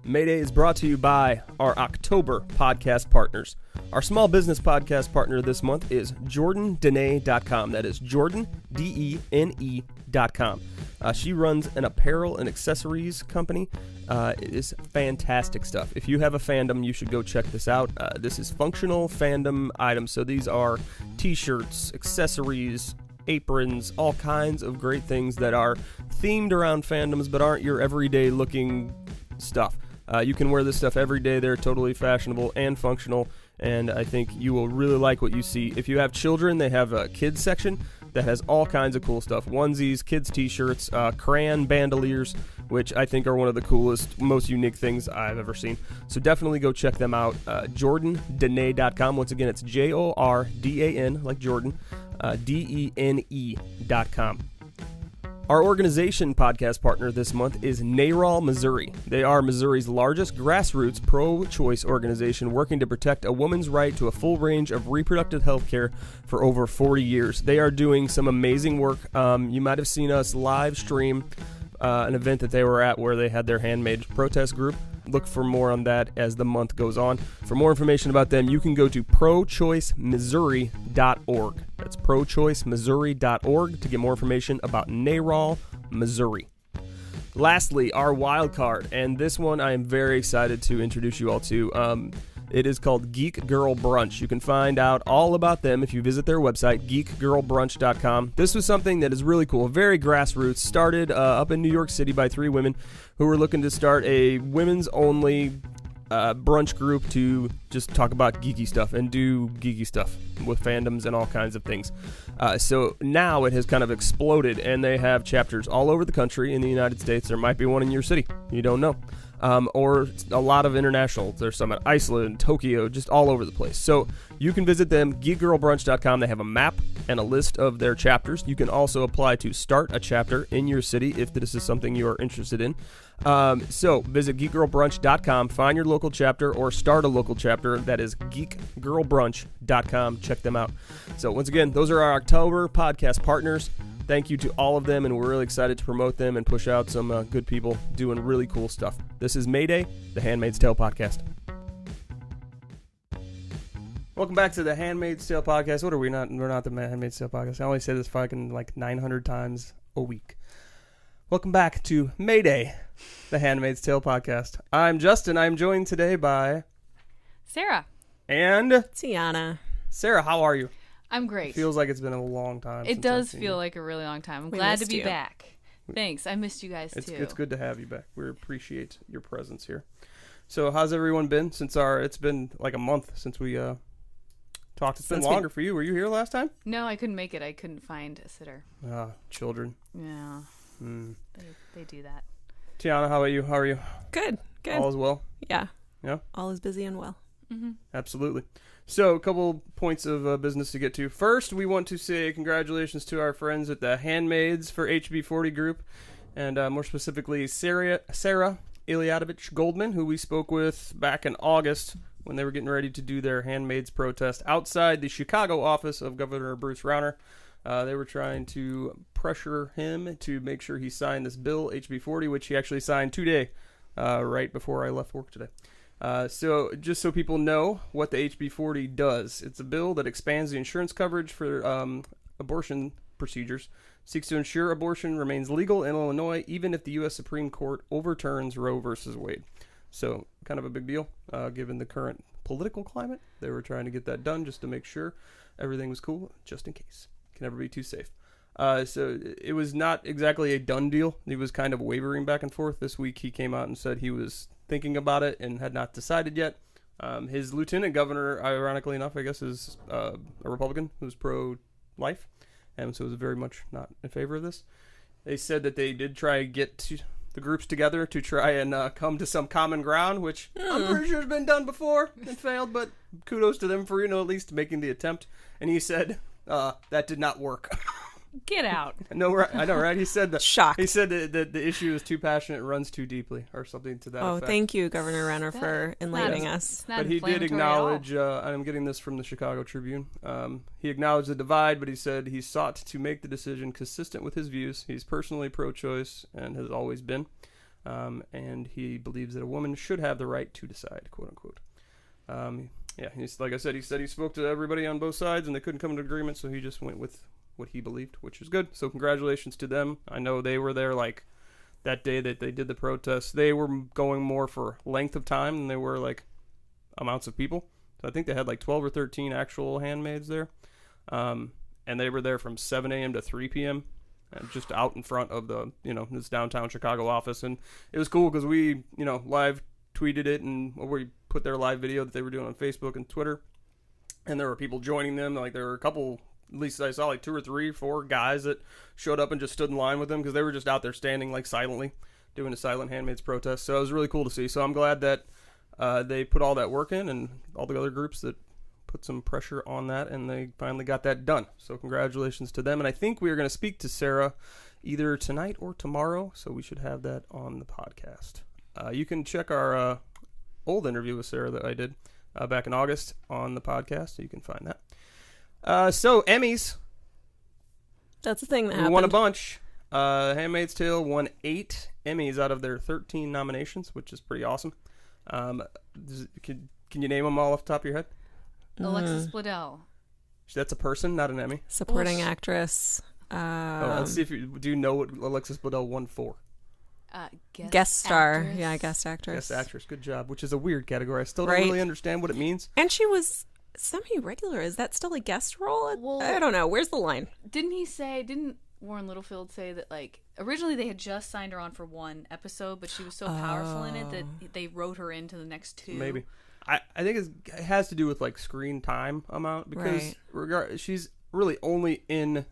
Mayday is brought to you by our October podcast partners. Our small business podcast partner this month is JordanDene.com. That is Jordan, DENE.com. She runs an apparel and accessories company. It is fantastic stuff. If you have a fandom, you should go check this out. This is functional fandom items. So these are t-shirts, accessories, aprons, all kinds of great things that are themed around fandoms but aren't your everyday looking stuff. You can wear this stuff every day. They're totally fashionable and functional, and I think you will really like what you see. If you have children, they have a kids section that has all kinds of cool stuff. Onesies, kids t-shirts, crayon bandoliers, which I think are one of the coolest, most unique things I've ever seen. So definitely go check them out. JordanDene.com. Once again, it's JORDAN, like Jordan, DENE.com. Our organization podcast partner this month is NARAL Missouri. They are Missouri's largest grassroots pro-choice organization working to protect a woman's right to a full range of reproductive health care for over 40 years. They are doing some amazing work. You might have seen us live stream an event that they were at where they had their Handmaid protest group. Look for more on that as the month goes on. For more information about them, you can go to prochoicemissouri.org. That's prochoicemissouri.org to get more information about NARAL, Missouri. Lastly, our wild card, and this one I am very excited to introduce you all to. It is called Geek Girl Brunch. You can find out all about them if you visit their website, geekgirlbrunch.com. This was something that is really cool, very grassroots, started up in New York City by 3 women who were looking to start a women's-only brunch group to just talk about geeky stuff and do geeky stuff with fandoms and all kinds of things. So now it has kind of exploded, and they have chapters all over the country in the United States. There might be one in your city. You don't know. Or a lot of international. There's some at Iceland, Tokyo, just all over the place. So you can visit them, geekgirlbrunch.com. They have a map and a list of their chapters. You can also apply to start a chapter in your city if this is something you are interested in. So visit geekgirlbrunch.com, find your local chapter, or start a local chapter. That is geekgirlbrunch.com. Check them out. So once again, those are our October podcast partners. Thank you to all of them, and we're really excited to promote them and push out some good people doing really cool stuff. This is Mayday, the Handmaid's Tale podcast. Welcome back to the Handmaid's Tale podcast. What are we not? We're not the Handmaid's Tale podcast. I only say this fucking like 900 times a week. Welcome back to Mayday, the Handmaid's Tale podcast. I'm Justin. I'm joined today by Sarah and Tiana. Sarah, how are you? I'm great. It feels like it's been a long time. It does feel like a really long time. I'm glad to be back. Thanks. I missed you guys too. It's good to have you back. We appreciate your presence here. So how's everyone been since it's been like a month since we talked. It's been longer for you. Were you here last time? No, I couldn't make it. I couldn't find a sitter. Children. Yeah. They do that. Tiana, how about you? How are you? Good. All is well? Yeah. Yeah? All is busy and well. Mm-hmm. Absolutely. So, a couple points of business to get to. First, we want to say congratulations to our friends at the Handmaids for HB40 group, and more specifically, Sarah Iliadovich Goldman, who we spoke with back in August when they were getting ready to do their Handmaids protest outside the Chicago office of Governor Bruce Rauner. They were trying to pressure him to make sure he signed this bill, HB40, which he actually signed today, right before I left work today. So just so people know what the HB40 does, it's a bill that expands the insurance coverage for abortion procedures, seeks to ensure abortion remains legal in Illinois even if the U.S. Supreme Court overturns Roe versus Wade. So kind of a big deal given the current political climate. They were trying to get that done just to make sure everything was cool, just in case. Can never be too safe. So it was not exactly a done deal. He was kind of wavering back and forth. This week he came out and said he was thinking about it and had not decided yet. His lieutenant governor, ironically enough, I guess, is a Republican who's pro-life, and so is very much not in favor of this. They said that they did try to get the groups together to try and come to some common ground, which I'm pretty sure has been done before and failed, but kudos to them for, at least making the attempt. And he said that did not work. Get out. No, right, I know, right? He said that. Shocked. He said that the issue is too passionate, it runs too deeply, or something to that effect. Oh, thank you, Governor Renner, for enlightening us. But he did acknowledge, I'm getting this from the Chicago Tribune, he acknowledged the divide, but he said he sought to make the decision consistent with his views. He's personally pro-choice and has always been. and he believes that a woman should have the right to decide, quote unquote. He's like I said, he spoke to everybody on both sides, and they couldn't come to agreement, so he just went with what he believed, which is good. So congratulations to them. I know they were there like that day that they did the protest. They were going more for length of time than they were like amounts of people. So I think they had like 12 or 13 actual handmaids there. And they were there from 7 a.m. to 3 p.m. Just out in front of the, this downtown Chicago office. And it was cool because we, live tweeted it, and we put their live video that they were doing on Facebook and Twitter. And there were people joining them. Like there were a couple, at least I saw like 2 or 3, 4 guys that showed up and just stood in line with them because they were just out there standing like silently doing a silent handmaids protest. So it was really cool to see. So I'm glad that they put all that work in, and all the other groups that put some pressure on that, and they finally got that done. So congratulations to them. And I think we are going to speak to Sarah either tonight or tomorrow, so we should have that on the podcast. You can check our old interview with Sarah that I did back in August on the podcast. You can find that. So Emmys. That's the thing that happened. We won a bunch. Handmaid's Tale won 8 Emmys out of their 13 nominations, which is pretty awesome. Can you name them all off the top of your head? Alexis Bledel. That's a person, not an Emmy. Supporting actress. Let's see if do you know what Alexis Bledel won for? Guest star. Actress. Yeah, guest actress. Guest actress. Good job. Which is a weird category. I still don't really understand what it means. And she was semi-regular. Is that still a guest role? Well, I don't know. Where's the line? Didn't Warren Littlefield say that, like, originally they had just signed her on for 1 episode, but she was so powerful in it that they wrote her into the next 2. Maybe. I think it has to do with like screen time amount, because she's really only in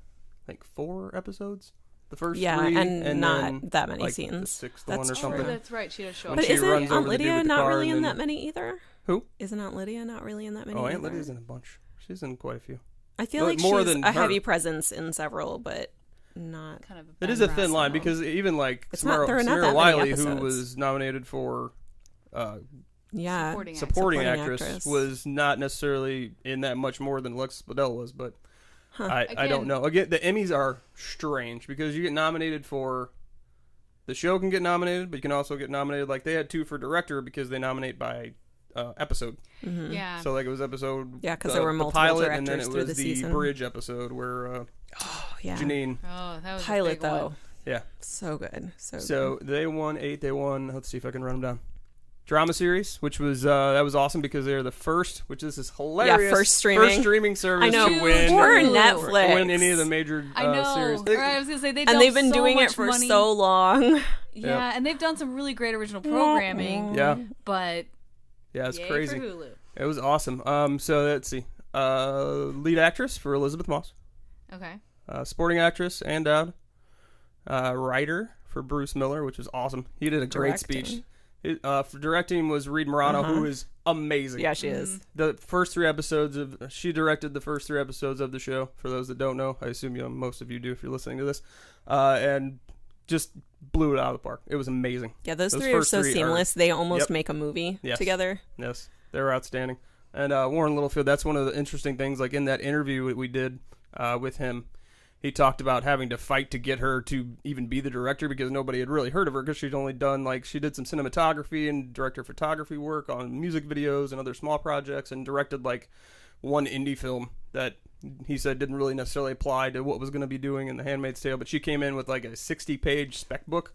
like 4 episodes. The first 3, and not then, that many like, scenes. The 6th one or something. Oh, that's right. She does show up. But she isn't runs Aunt over the dude Lydia with the not car really and in then- that many either? Who? Isn't Aunt Lydia not really in that many Aunt either? Lydia's in a bunch. She's in quite a few. I feel like more she's than a her. heavy presence in several, but not. Kind of It is a thin line, because even like There are not Samara that many Wiley, who episodes. was nominated for Yeah. supporting actress, was not necessarily in that much more than Alexis Bledel was, but I don't know. Again, the Emmys are strange because you get nominated for the show, can get nominated, but you can also get nominated, like they had 2 for director because they nominate by episode. Mm-hmm. Yeah. So like it was episode because there were multiple pilot, directors and then it through was the the season. bridge episode where Janine. Oh, that was Pilot a big though. one. Yeah. So good. So they won 8. They won. Let's see if I can run them down. Drama series, which was that was awesome because they're the first, which is this hilarious first streaming service I know. to win Or Netflix. win any of the major I know. series. Or I was gonna say they've been so doing much it for money. so long. Yeah, and they've done some really great original programming. Yeah, But it's yay crazy. for Hulu. It was awesome. So let's see. Lead actress for Elizabeth Moss. Okay. Supporting actress Ann Dowd. Writer for Bruce Miller, which was awesome. He did a great speech. For directing was Reed Morano, who is amazing. Yeah, she is. The first 3 episodes she directed the first 3 episodes of the show. For those that don't know, I assume most of you do if you're listening to this, and just blew it out of the park. It was amazing. Yeah, those 3 are so seamless. They almost make a movie together. Yes, they were outstanding. And Warren Littlefield, that's one of the interesting things. Like in that interview that we did with him, he talked about having to fight to get her to even be the director because nobody had really heard of her because she'd only done, like, she did some cinematography and director of photography work on music videos and other small projects, and directed like 1 indie film that he said didn't really necessarily apply to what was going to be doing in The Handmaid's Tale. But she came in with like a 60-page spec book,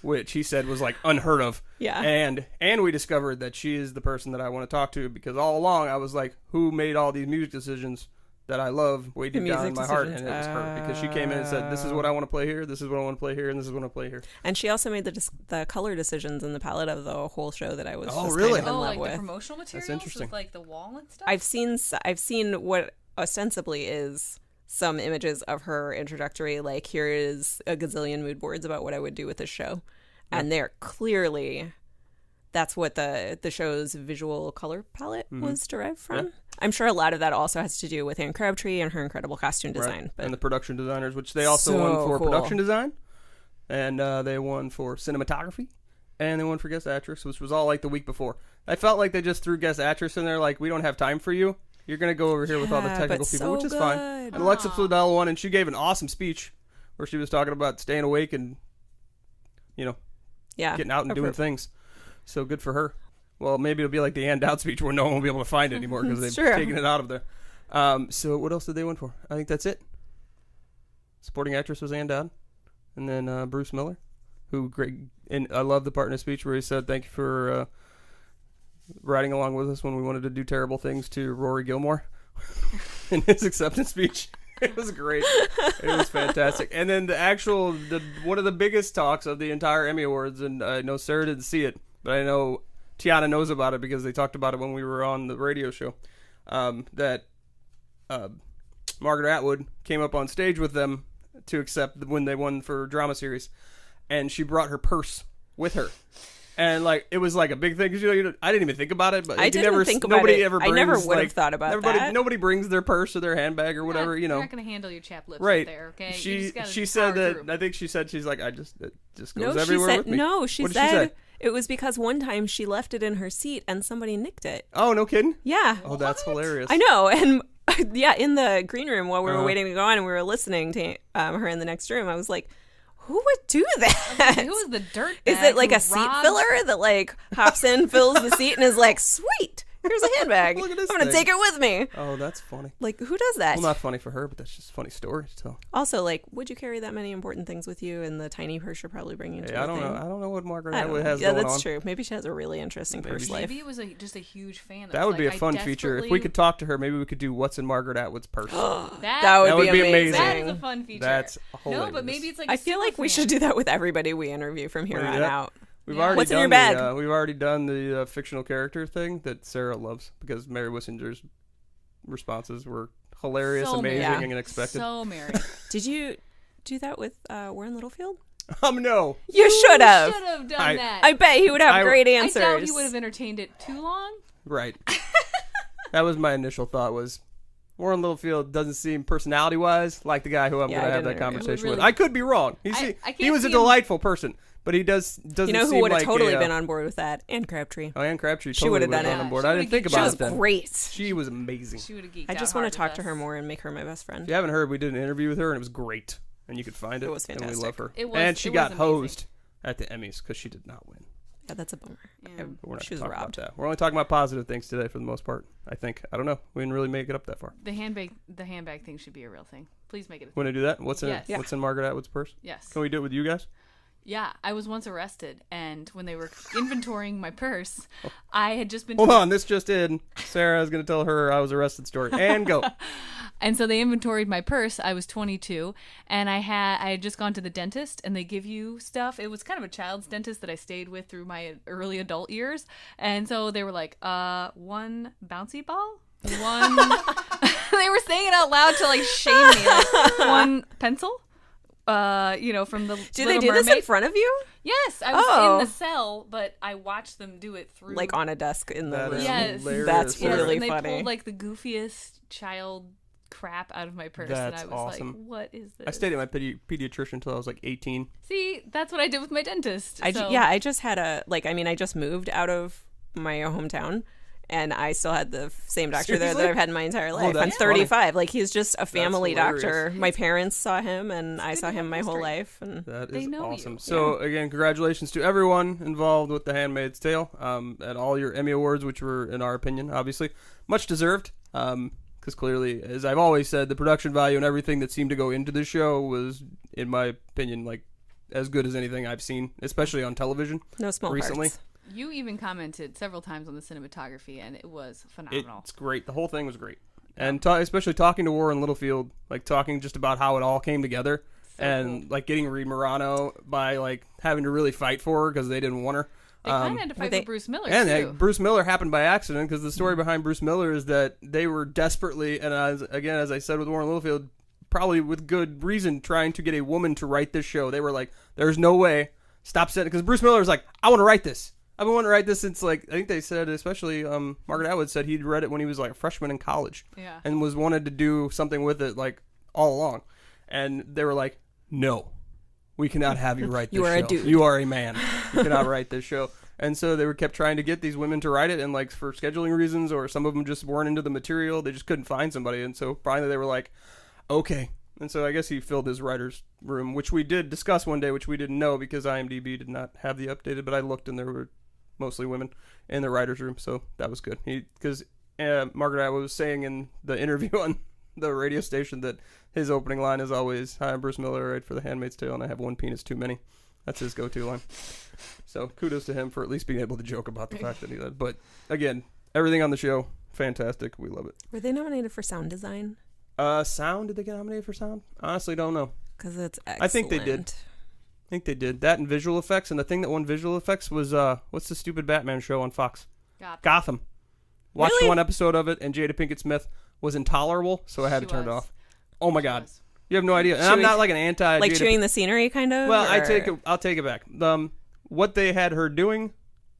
which he said was like unheard of. Yeah. And we discovered that she is the person that I want to talk to, because all along I was like, who made all these music decisions that I love way deep down in my heart? And it was her, because she came in and said, this is what I want to play here, this is what I want to play here, and this is what I want to play here. And she also made the color decisions in the palette of the whole show that I was just really? kind of in love like with. the promotional materials? That's interesting. With, like, the wall and stuff? I've seen what ostensibly is some images of her introductory, like, here is a gazillion mood boards about what I would do with this show. Yeah. And they're clearly, that's what the show's visual color palette was derived from. Yeah. I'm sure a lot of that also has to do with Anne Crabtree and her incredible costume design. Right. But and the production designers, which they also won for production design, and they won for cinematography, and they won for guest actress, which was all like the week before. I felt like they just threw guest actress in there, like, we don't have time for you. You're going to go over here with all the technical people, which is fine. And Alexis Bledel won, and she gave an awesome speech where she was talking about staying awake and, getting out and doing approve. things. So good for her. Well, maybe it'll be like the Ann Dowd speech where no one will be able to find it anymore because they've True. taken it out of there. So what else did they win for? I think that's it. Supporting actress was Ann Dowd. And then Bruce Miller, who great. And I love the part in his speech where he said, thank you for riding along with us when we wanted to do terrible things to Rory Gilmore in his acceptance speech. It was great. It was fantastic. And then one of the biggest talks of the entire Emmy Awards, and I know Sarah didn't see it, but I know Tiana knows about it because they talked about it when we were on the radio show, that Margaret Atwood came up on stage with them to accept when they won for drama series, and she brought her purse with her. And like it was like a big thing because I didn't even think about it, but I didn't think about it. I never would have thought about that. Nobody brings their purse or their handbag or whatever, You're not going to handle your chapped lips right there, okay? She said that through. I think she said she's like it just goes everywhere with me. No, she said it was because one time she left it in her seat and somebody nicked it. Oh, no kidding? Yeah. Oh, that's hilarious. I know, and yeah, in the green room while we were waiting to go on and we were listening to her in the next room, I was like, who would do that? Who is the dirt Is it like a seat filler that like hops in, fills the seat, and is like, sweet, here's a handbag. Look at this I'm going to thing. take it with me. Oh, that's funny. Like, who does that? Well, not funny for her, but that's just a funny story to tell. Also, like, would you carry that many important things with you in the tiny purse you're probably bringing to I a don't thing? know. I don't know what Margaret I don't Atwood know. has Yeah, going on. that's true. Maybe she has a really interesting purse life. Maybe it was just a huge fan. That would be a fun feature. If we could talk to her, maybe we could do what's in Margaret Atwood's purse. That would be amazing. That is a fun feature. That's hilarious. No, but maybe it's like I feel like we should do that with everybody we interview from here on out. We've already What's in done your bag? we've already done the fictional character thing that Sarah loves because Mary Wissinger's responses were hilarious, So amazing, Mary. and unexpected. So Mary. Did you do that with Warren Littlefield? No. You should have. Should have done that. I bet he would have great answers. I doubt he would have entertained it too long. Right. That was my initial thought was Warren Littlefield doesn't seem personality-wise like the guy who I'm going to have that conversation with. I could be wrong. He was a delightful person, but he doesn't You know who seem would have like totally been on board with that? Anne Crabtree. Oh, Anne Crabtree She totally would have would done have it. on board. She I didn't think She about was it then. great. She was amazing. She would have geeked I out just hard want to with talk to us. her more and make her my best friend. If you haven't heard, we did an interview with her, and it was great. And you could find it. It was And we fantastic. love her. It was- and she it got was amazing. hosed at the Emmys because she did not win. Yeah, that's a bummer. Yeah. But we're not She was talking about robbed. that. We're only talking about positive things today for the most part, I think. I don't know. We didn't really make it up that far. The handbag thing should be a real thing. Please make it a thing. Want to do that? What's in Yes. What's in Margaret Atwood's purse? Yes. Can we do it with you guys? Yeah, I was once arrested, and when they were inventorying my purse, I had just been... Hold on, this just in. Sarah is going to tell her I was arrested story. And go. And so they inventoried my purse. I was 22, and I had just gone to the dentist, and they give you stuff. It was kind of a child's dentist that I stayed with through my early adult years, and so they were like, one bouncy ball, one. They were saying it out loud to like shame me, like one pencil. From the Do Little they do Mermaid. this in front of you? Yes, I was in the cell, but I watched them do it through Like on a desk in the That room? is Yes. hilarious. That's Yes, really and they funny. pulled like the goofiest child crap out of my purse, That's and I was awesome. like, "What is this?" I stayed at my pediatrician until I was like 18. See, that's what I did with my dentist. I so. just had I just moved out of my hometown. And I still had the same doctor there that Seriously? I've had my entire life. I'm that's 35. Like, he's just a family hilarious. doctor. My parents saw him, and I saw him my whole history. life. And That They is know awesome. you. So again, congratulations to everyone involved with The Handmaid's Tale, and all your Emmy awards, which were, in our opinion, obviously much deserved. Because clearly, as I've always said, the production value and everything that seemed to go into the show was, in my opinion, like as good as anything I've seen, especially on television. no small recently. parts. You even commented several times on the cinematography, and it was phenomenal. It's great. The whole thing was great. And especially talking to Warren Littlefield, like talking just about how it all came together, and like getting Reed Morano by like having to really fight for her because they didn't want her. They kind of had to fight for Bruce Miller, And too. Bruce Miller happened by accident because the story behind Bruce Miller is that they were desperately, and as I said with Warren Littlefield, probably with good reason, trying to get a woman to write this show. They were like, "There's no way, stop saying," because Bruce Miller was like, "I want to write this. I've been wanting to write this since like I think they said, especially Margaret Atwood said he'd read it when he was like a freshman in college, Yeah. and was wanted to do something with it like all along, and they were like, "No, we cannot have you write this You are a show. dude. You are a man. You cannot write this show." And so they were kept trying to get these women to write it, and like for scheduling reasons, or some of them just weren't into the material. They just couldn't find somebody, and so finally they were like, "Okay, And so I guess he filled his writer's room, which we did discuss one day, which we didn't know because IMDb did not have the updated, but I looked and there were mostly women in the writer's room, so that was good. Because Margaret was saying in the interview on the radio station that his opening line is always, "Hi, I'm Bruce Miller, I write for The Handmaid's Tale, and I have one penis too many." That's his go-to line. So kudos to him for at least being able to joke about the fact that he did. But again, everything on the show, fantastic. We love it. Were they nominated for sound design? Sound? Did they get nominated for sound? Honestly, don't know. Because it's excellent. I think they did. That and visual effects. And the thing that won visual effects was, what's the stupid Batman show on Fox? Gotham. Watched Really? one episode of it, and Jada Pinkett Smith was intolerable, so I had to turn it off. Oh my God. You have no idea. And I'm not like an anti. Like chewing the scenery, kind of. Well, I'll take it back. What they had her doing,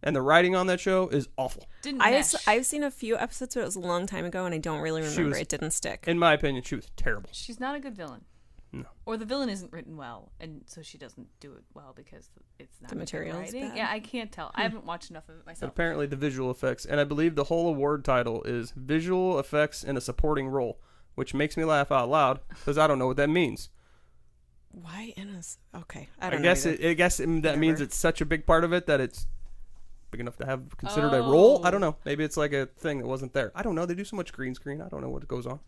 and the writing on that show is awful. I've seen a few episodes, but it was a long time ago, and I don't really remember. It didn't stick. In my opinion, she was terrible. She's not a good villain. No. Or the villain isn't written well, and so she doesn't do it well because it's not the material is bad. Yeah, I can't tell. I haven't watched enough of it myself. But apparently, the visual effects, and I believe the whole award title is visual effects in a supporting role, which makes me laugh out loud because I don't know what that means. Why in a... Okay, I don't know. I guess that means it's such a big part of it that it's big enough to have considered a role. I don't know. Maybe it's like a thing that wasn't there. I don't know. They do so much green screen. I don't know what goes on.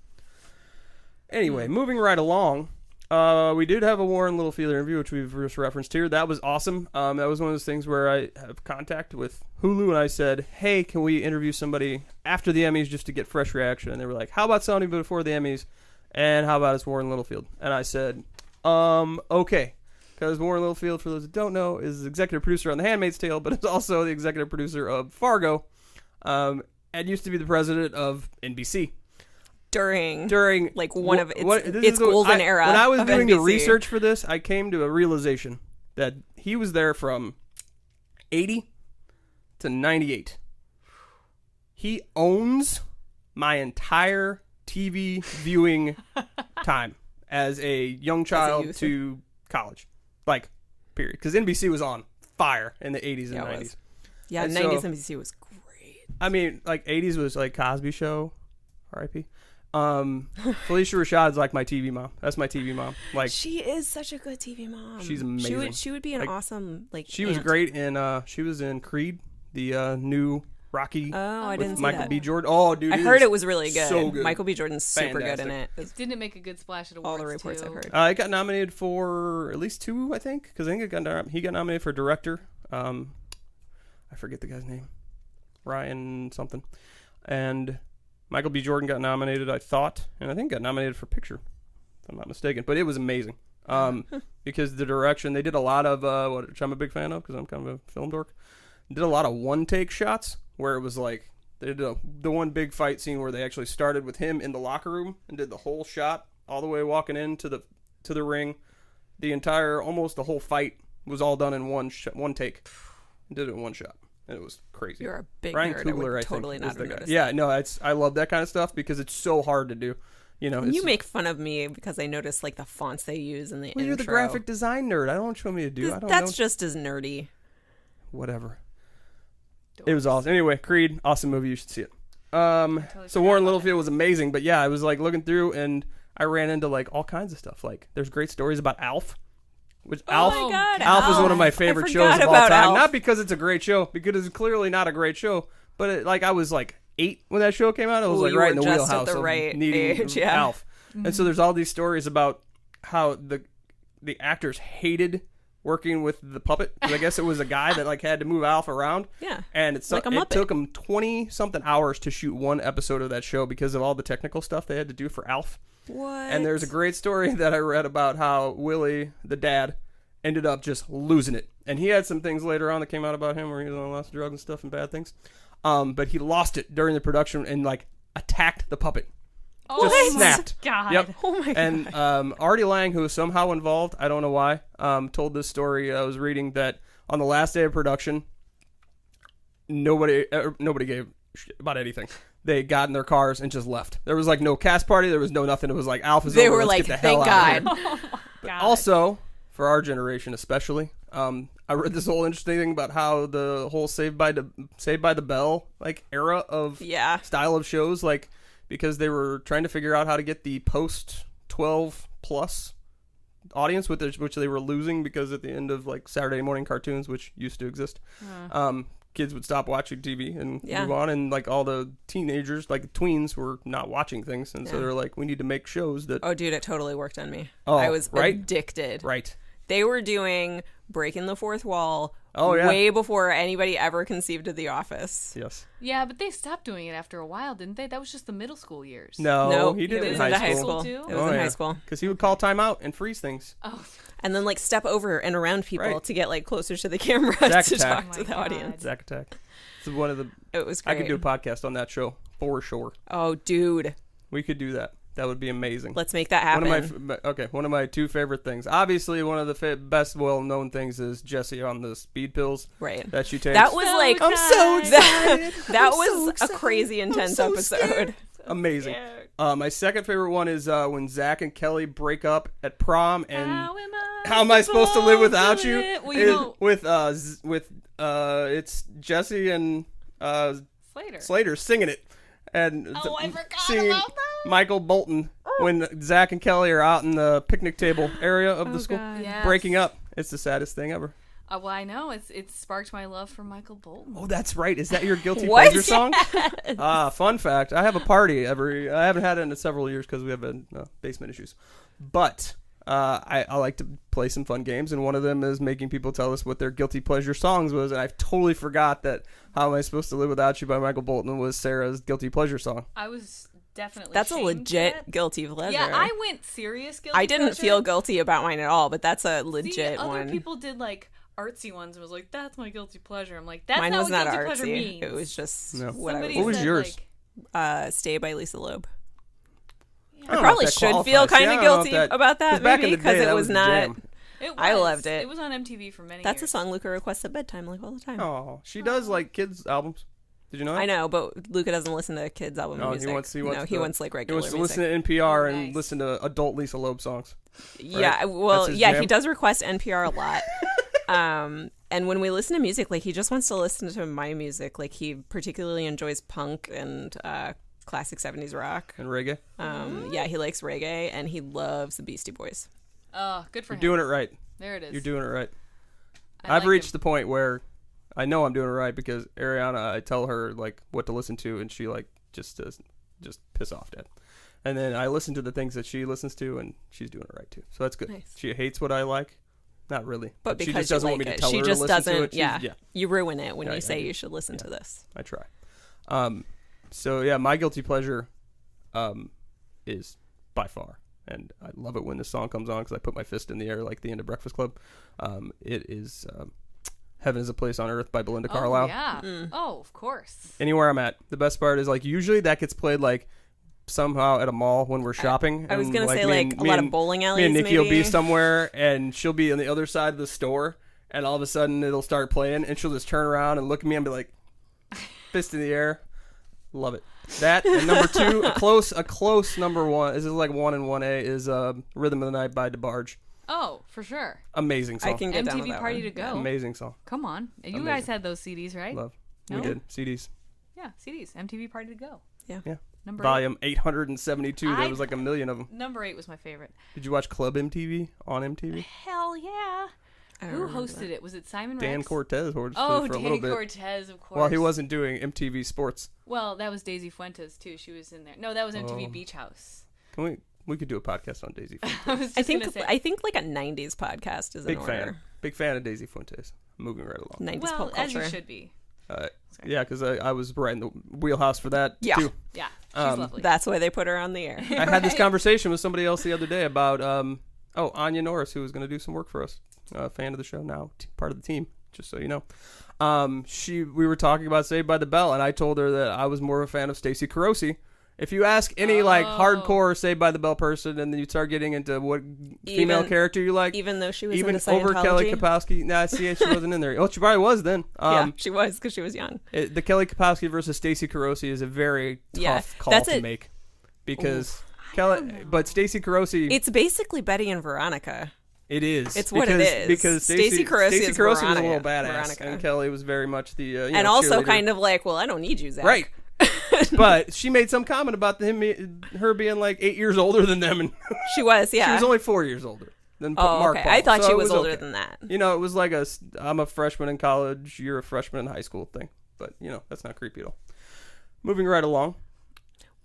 Anyway, moving right along. We did have a Warren Littlefield interview, which we've just referenced here. That was awesome. That was one of those things where I have contact with Hulu, and I said, "Hey, can we interview somebody after the Emmys just to get fresh reaction?" And they were like, "How about somebody before the Emmys? And how about it's Warren Littlefield?" And I said, okay. Because Warren Littlefield, for those that don't know, is the executive producer on The Handmaid's Tale, but is also the executive producer of Fargo, and used to be the president of NBC. During like one of its golden era. When I was doing NBC. the research for this, I came to a realization that he was there from 80 to 98. He owns my entire TV viewing time as a young child to college. Like, period. Because NBC was on fire in the 80s and 90s. Yeah, and 90s NBC was great. I mean, like, 80s was like Cosby Show, R.I.P. Felicia Rashad's like my TV mom. That's my TV mom. Like, she is such a good TV mom. She's amazing. She would be an awesome She was great in she was in Creed, the new Rocky. Oh, I didn't see Michael that. B. Jordan. Oh, dude, I heard it was really good. So good. Michael B. Jordan's super good in it. It didn't make a good splash at awards. All the reports too. I've heard. It got nominated for at least 2, I think, because I think he got nominated for director. I forget the guy's name, Ryan something, and Michael B. Jordan got nominated, I thought, and I think got nominated for picture, if I'm not mistaken. But it was amazing because the direction, they did a lot of which I'm a big fan of because I'm kind of a film dork. Did a lot of one-take shots where it was like they did the one big fight scene where they actually started with him in the locker room and did the whole shot all the way walking into the ring. Almost the whole fight was all done in one take. Did it in one shot. And it was crazy. You're a big Ryan nerd. Coogler, I would I totally think, not is the have guy. noticed. Yeah, no, I love that kind of stuff because it's so hard to do. You know, You make fun of me because I noticed like the fonts they use in the intro. You're the graphic design nerd. I don't show me to do. That's just as nerdy. Whatever. It was awesome. Anyway, Creed, awesome movie. You should see it. So Warren Littlefield was amazing, but yeah, I was like looking through and I ran into like all kinds of stuff. Like there's great stories about Alf. Alf is one of my favorite shows of all time. Alf. Not because it's a great show, because it's clearly not a great show. But I was like 8 when that show came out. I was like right in the wheelhouse of needing age, yeah. Alf. And so there's all these stories about how the actors hated working with the puppet. 'Cause I guess it was a guy that like had to move Alf around. Yeah. And it took them 20 something hours to shoot one episode of that show because of all the technical stuff they had to do for Alf. What? And there's a great story that I read about how Willie, the dad, ended up just losing it. And he had some things later on that came out about him where he was on lots of drugs and stuff and bad things. But he lost it during the production and like attacked the puppet. Oh, just snapped. God. Yep. Oh my God. And Artie Lang, who was somehow involved, I don't know why, told this story. I was reading that on the last day of production, nobody gave a shit about anything. They got in their cars and just left. There was like no cast party. There was no nothing. It was like Alf is They over. were Let's like, get the hell thank out God. of here. God. Also, for our generation especially, I read this whole interesting thing about how the whole Saved by the Bell like era of style of shows, like because they were trying to figure out how to get the post 12 plus audience, which they were losing because at the end of like Saturday morning cartoons, which used to exist, kids would stop watching TV and move on, and like all the teenagers, like tweens, were not watching things, and so they're like, we need to make shows that. Oh, dude, it totally worked on me. Oh, I was right? addicted. Right. They were doing Breaking the Fourth Wall yeah. way before anybody ever conceived of The Office. Yes. Yeah, but they stopped doing it after a while, didn't they? That was just the middle school years. No, he did it it was in in high school. too. It was Oh, in yeah. high school. Because he would call time out and freeze things. Oh, And then like step over and around people Right. to get like closer to the camera Zack to Attack. talk to the audience. Zack Attack. It's one of the. It was I great. could do a podcast on that show for sure. Oh, dude. We could do that. That would be amazing. Let's make that happen. One of my two favorite things. Obviously, one of the best well-known things is Jessie on the speed pills Right. that she takes. That was So like excited. so excited. that I'm was so a crazy intense so episode. scared. Amazing. My second favorite one is when Zach and Kelly break up at prom, and how am I supposed to live without you? Well, you know, With it's Jessie and Slater singing it, and I forgot singing about that. Michael Bolton when Zach and Kelly are out in the picnic table area of the school, Yes. breaking up. It's the saddest thing ever. Well, I know it sparked my love for Michael Bolton. Oh, that's right. Is that your guilty What? pleasure song? Fun fact. I have a party I haven't had it in several years because we have basement issues. But I like to play some fun games, and one of them is making people tell us what their guilty pleasure songs was, and I totally forgot that How Am I Supposed to Live Without You by Michael Bolton was Sarah's guilty pleasure song. I was definitely That's a shamed legit for that. guilty pleasure. Yeah, I went serious guilty I didn't pleasure. feel guilty about mine at all, but that's a See, legit other one. people did like artsy ones and was like, that's my guilty pleasure. I'm like, that's Mine not was what not guilty pleasure artsy. means. It was just No. what I Somebody What was said, yours? like, Stay by Lisa Loeb. I don't know Probably if that should qualifies. feel kind Yeah, I of don't know if guilty about that, 'cause back in maybe, the day, because it that was the not. jam. it was. I loved it. It was on MTV for many That's a years. song Luca requests at bedtime, like all the time. Oh, she does like kids albums. Did you know that? I know, but Luca doesn't listen to kids' album No, music. he wants like He regular wants to music. listen to NPR Oh, and nice. listen to adult Lisa Loeb songs. Yeah, Right? well, That's his yeah, jam? he does request NPR a lot. And when we listen to music, like he just wants to listen to my music. Like he particularly enjoys punk and classic 70s rock. And reggae. Yeah, he likes reggae and he loves the Beastie Boys. Oh, good for You're him. doing it right. There it is. You're doing it right. I I've like reached him. the point where I know I'm doing it right because Ariana, I tell her like what to listen to, and she like just piss off Dad. And then I listen to the things that she listens to, and she's doing it right too. So that's good. Nice. She hates what I like. Not really. But she because just doesn't you want like me to it. tell She her just to listen to doesn't. it. Yeah. You ruin it when Yeah, you I say do. you should listen to this. I try. So yeah, my guilty pleasure is by far, and I love it when this song comes on because I put my fist in the air like the end of Breakfast Club. It is Heaven is a Place on Earth by Belinda Carlisle. Oh, yeah. Oh, of course. Anywhere I'm at. The best part is like usually that gets played like somehow at a mall when we're shopping. I was and, gonna say me like and- a me lot and- of bowling alleys. Me and Nikki will be maybe. somewhere and she'll be on the other side of the store and all of a sudden it'll start playing and she'll just turn around and look at me and be like fist in the air. Love it. That and number two, a close number one. This is like 1 and 1A is Rhythm of the Night by DeBarge. Oh, for sure. Amazing song. I can get down with MTV that Party one. to Go. Amazing song. Come on. And you Amazing. guys had those CDs, right? Love. No? We did. CDs. Yeah, CDs. MTV Party to Go. Yeah. Number Volume 872. There I- was like a million of them. Number 8 was my favorite. Did you watch Club MTV on MTV? Hell yeah. I don't Who remember hosted that. it? Was it Simon Dan Rex? Cortez hosted Oh, it for a Dan little bit. Cortez, of course. Well, he wasn't doing MTV Sports. Well, that was Daisy Fuentes, too. She was in there. No, that was MTV Oh. Beach House. Can we could do a podcast on Daisy Fuentes. I was just I think gonna say, I think like a 90s podcast is Big in fan. order. Big fan of Daisy Fuentes. Moving right along. 90s well, pop as culture. you should be. Yeah, because I was right in the wheelhouse for that Yeah. too. Yeah, she's Um, lovely. That's why they put her on the air. I had this conversation with somebody else the other day about Anya Norris, who was going to do some work for us. Fan of the show now, part of the team. Just so you know, we were talking about Saved by the Bell, and I told her that I was more of a fan of Stacey Carosi. If you ask any like hardcore Saved by the Bell person, and then you start getting into what female character you like, Even though she was even into over Scientology. Kelly Kapowski. Nah, see, she wasn't in there. Oh, she probably was then. Yeah, she was because she was young. The Kelly Kapowski versus Stacey Carosi is a very tough Yeah, call that's to it. make because but Stacey Carosi, It's basically Betty and Veronica. it is. It's what it is. Because Stacey Carosi Stacey is Carosi was a Veronica. little badass, Veronica. and Kelly was very much the And also kind of like, well, I don't need you, Zach. right. But she made some comment about her being like 8 years older than them, and She was, yeah. she was only 4 years older than Oh, Mark okay. Paul. I thought So she it was older okay. than that. You know, it was like I'm a freshman in college, you're a freshman in high school thing. But, you know, that's not creepy at all. Moving right along.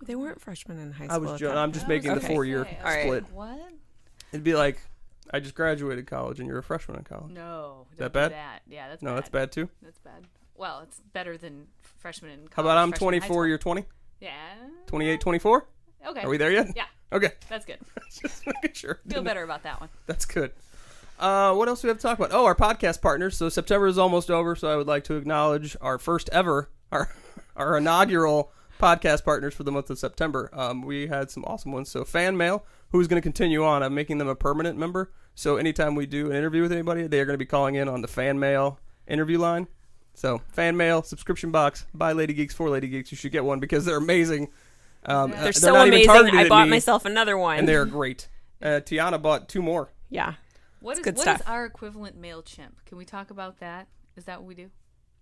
They weren't freshmen in high school. I'm just making the 4-year All right. split. What? It'd be like, I just graduated college and you're a freshman in college. No. Is that don't bad? do that. Yeah, that's No, bad. that's bad too. That's bad. Well, it's better than freshman in college. How about I'm freshman in high 24, school. you're 20? Yeah. 28, 24? Okay. Are we there yet? Yeah. Okay. That's good. Just making sure. Feel better about that one. That's good. What else do we have to talk about? Oh, our podcast partners. So September is almost over, so I would like to acknowledge our first ever, our inaugural podcast partners for the month of September. We had some awesome ones. So Fan Mail, who's going to continue on. I'm making them a permanent member. So anytime we do an interview with anybody, they are going to be calling in on the Fan Mail interview line. So Fan Mail, subscription box, by Lady Geeks, for Lady Geeks. You should get one because they're amazing. They're so not even amazing. targeted I at bought me, myself another one. and they're great. Tiana bought 2 more. Yeah. What is good what stuff. is our equivalent MailChimp? Can we talk about that? Is that what we do?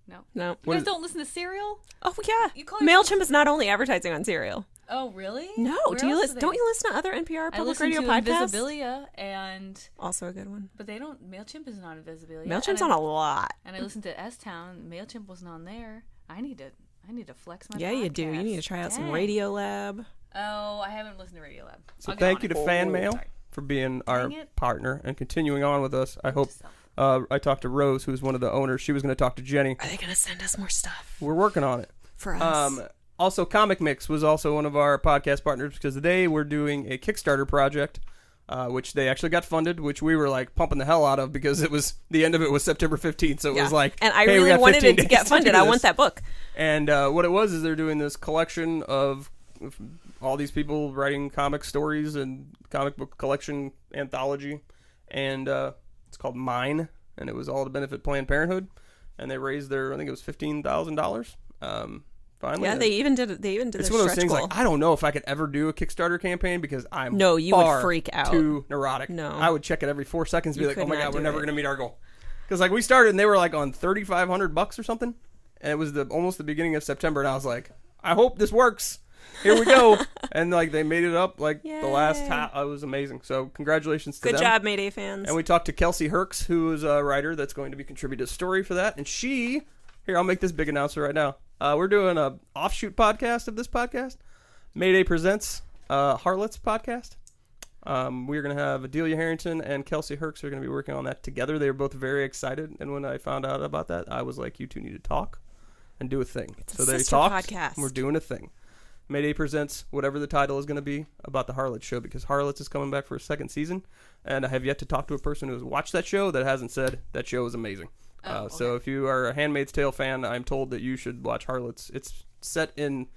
No. No. You guys don't listen to Serial? Oh, yeah. You call yourself- MailChimp is not only advertising on Serial. Oh, really? No. Where else do they- Don't you listen to other NPR I public listen radio to podcasts? Invisibilia and Also a good one. but they don't. MailChimp isn't on Invisibilia. MailChimp's and on a lot. And I listened to S-Town. MailChimp wasn't on there. I need to flex my. Yeah, you do. You need to try out some Radio Lab. Oh, I haven't listened to Radio Lab. So I'll get thank on you it. to Fan Mail Sorry. for being our Dang it. partner and continuing on with us. I hope. Yourself. I talked to Rose, who's one of the owners. She was going to talk to Jenny. Are they going to send us more stuff We're working on it. for us? Also, Comic Mix was also one of our podcast partners because they were doing a Kickstarter project, which they actually got funded, which we were like pumping the hell out of because it was the end of it was September 15th. So it was like, and I hey, we really got wanted 15 it to days get funded. do I this. want that book. And what it was is they're doing this collection of all these people writing comic stories and comic book collection anthology, and it's called Mine, and it was all to benefit Planned Parenthood, and they raised I think it was $15,000. Finally, Yeah, they even did it's a one of those stretch things goal. like I don't know if I could ever do a Kickstarter campaign because I'm No, you would far freak out. too neurotic. No. I would check it every 4 seconds and be You like, could oh my not god, we're do never it. going to meet our goal. Because like we started and they were like on $3,500 or something, and it was almost the beginning of September, and I was like, I hope this works. Here we go. And like they made it up like the last Yay. half. It was amazing. So congratulations to Good them. job, Mayday fans. And we talked to Kelsey Herx, who is a writer that's going to be contributing a story for that. And here, I'll make this big announcement right now. We're doing a offshoot podcast of this podcast. Mayday Presents Harlots podcast. We're going to have Adelia Harrington and Kelsey Herx are going to be working on that together. They were both very excited. And when I found out about that, I was like, you two need to talk and do a thing. It's so a they sister talked. podcast. And we're doing a thing. Mayday Presents whatever the title is going to be about the Harlots show, because Harlots is coming back for a second season, and I have yet to talk to a person who has watched that show that hasn't said that show is amazing. So if you are a Handmaid's Tale fan, I'm told that you should watch Harlots. It's set in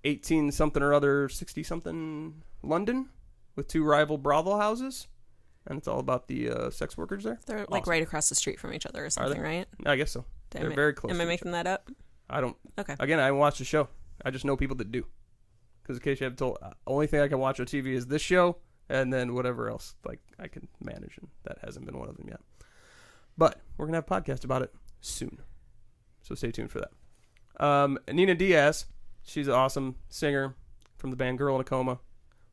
18-something or other, 60-something London with 2 rival brothel houses, and it's all about the sex workers there. They're like right across the street from each other or something, right? I guess so. They're very close. Am to I each making that up? other. I don't. Okay. Again, I haven't watched the show. I just know people that do. Because in case you haven't told, only thing I can watch on TV is this show, and then whatever else like I can manage, and that hasn't been one of them yet. But we're gonna have a podcast about it soon, so stay tuned for that. Nina Diaz, she's an awesome singer from the band Girl in a Coma.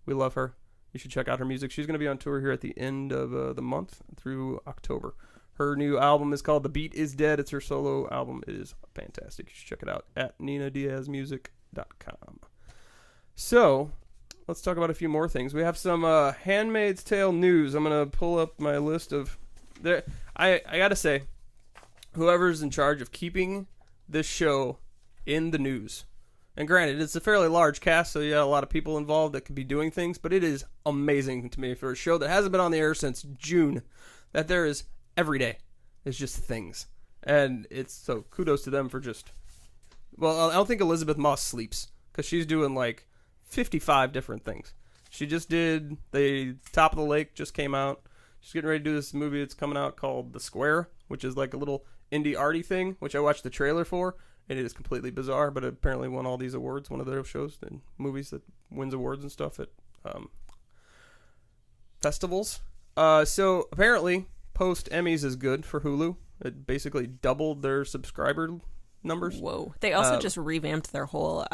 We love her. You should check out her music. She's gonna be on tour here at the end of the month through October. Her new album is called The Beat Is Dead. It's her solo album. It is fantastic. You should check it out at ninadiazmusic.com. So, let's talk about a few more things. We have some Handmaid's Tale news. I'm going to pull up my list of... I got to say, whoever's in charge of keeping this show in the news, and granted, it's a fairly large cast, so you got a lot of people involved that could be doing things, but it is amazing to me for a show that hasn't been on the air since June, that there is every day. It's just things. And it's so kudos to them for just... Well, I don't think Elizabeth Moss sleeps, because she's doing like 55 different things. She just did the Top of the Lake, just came out. She's getting ready to do this movie that's coming out called The Square, which is like a little indie arty thing, which I watched the trailer for, and it is completely bizarre, but it apparently won all these awards, one of their shows and movies that wins awards and stuff at festivals. So apparently, post Emmys is good for Hulu. It basically doubled their subscriber numbers. Whoa. They also just revamped their whole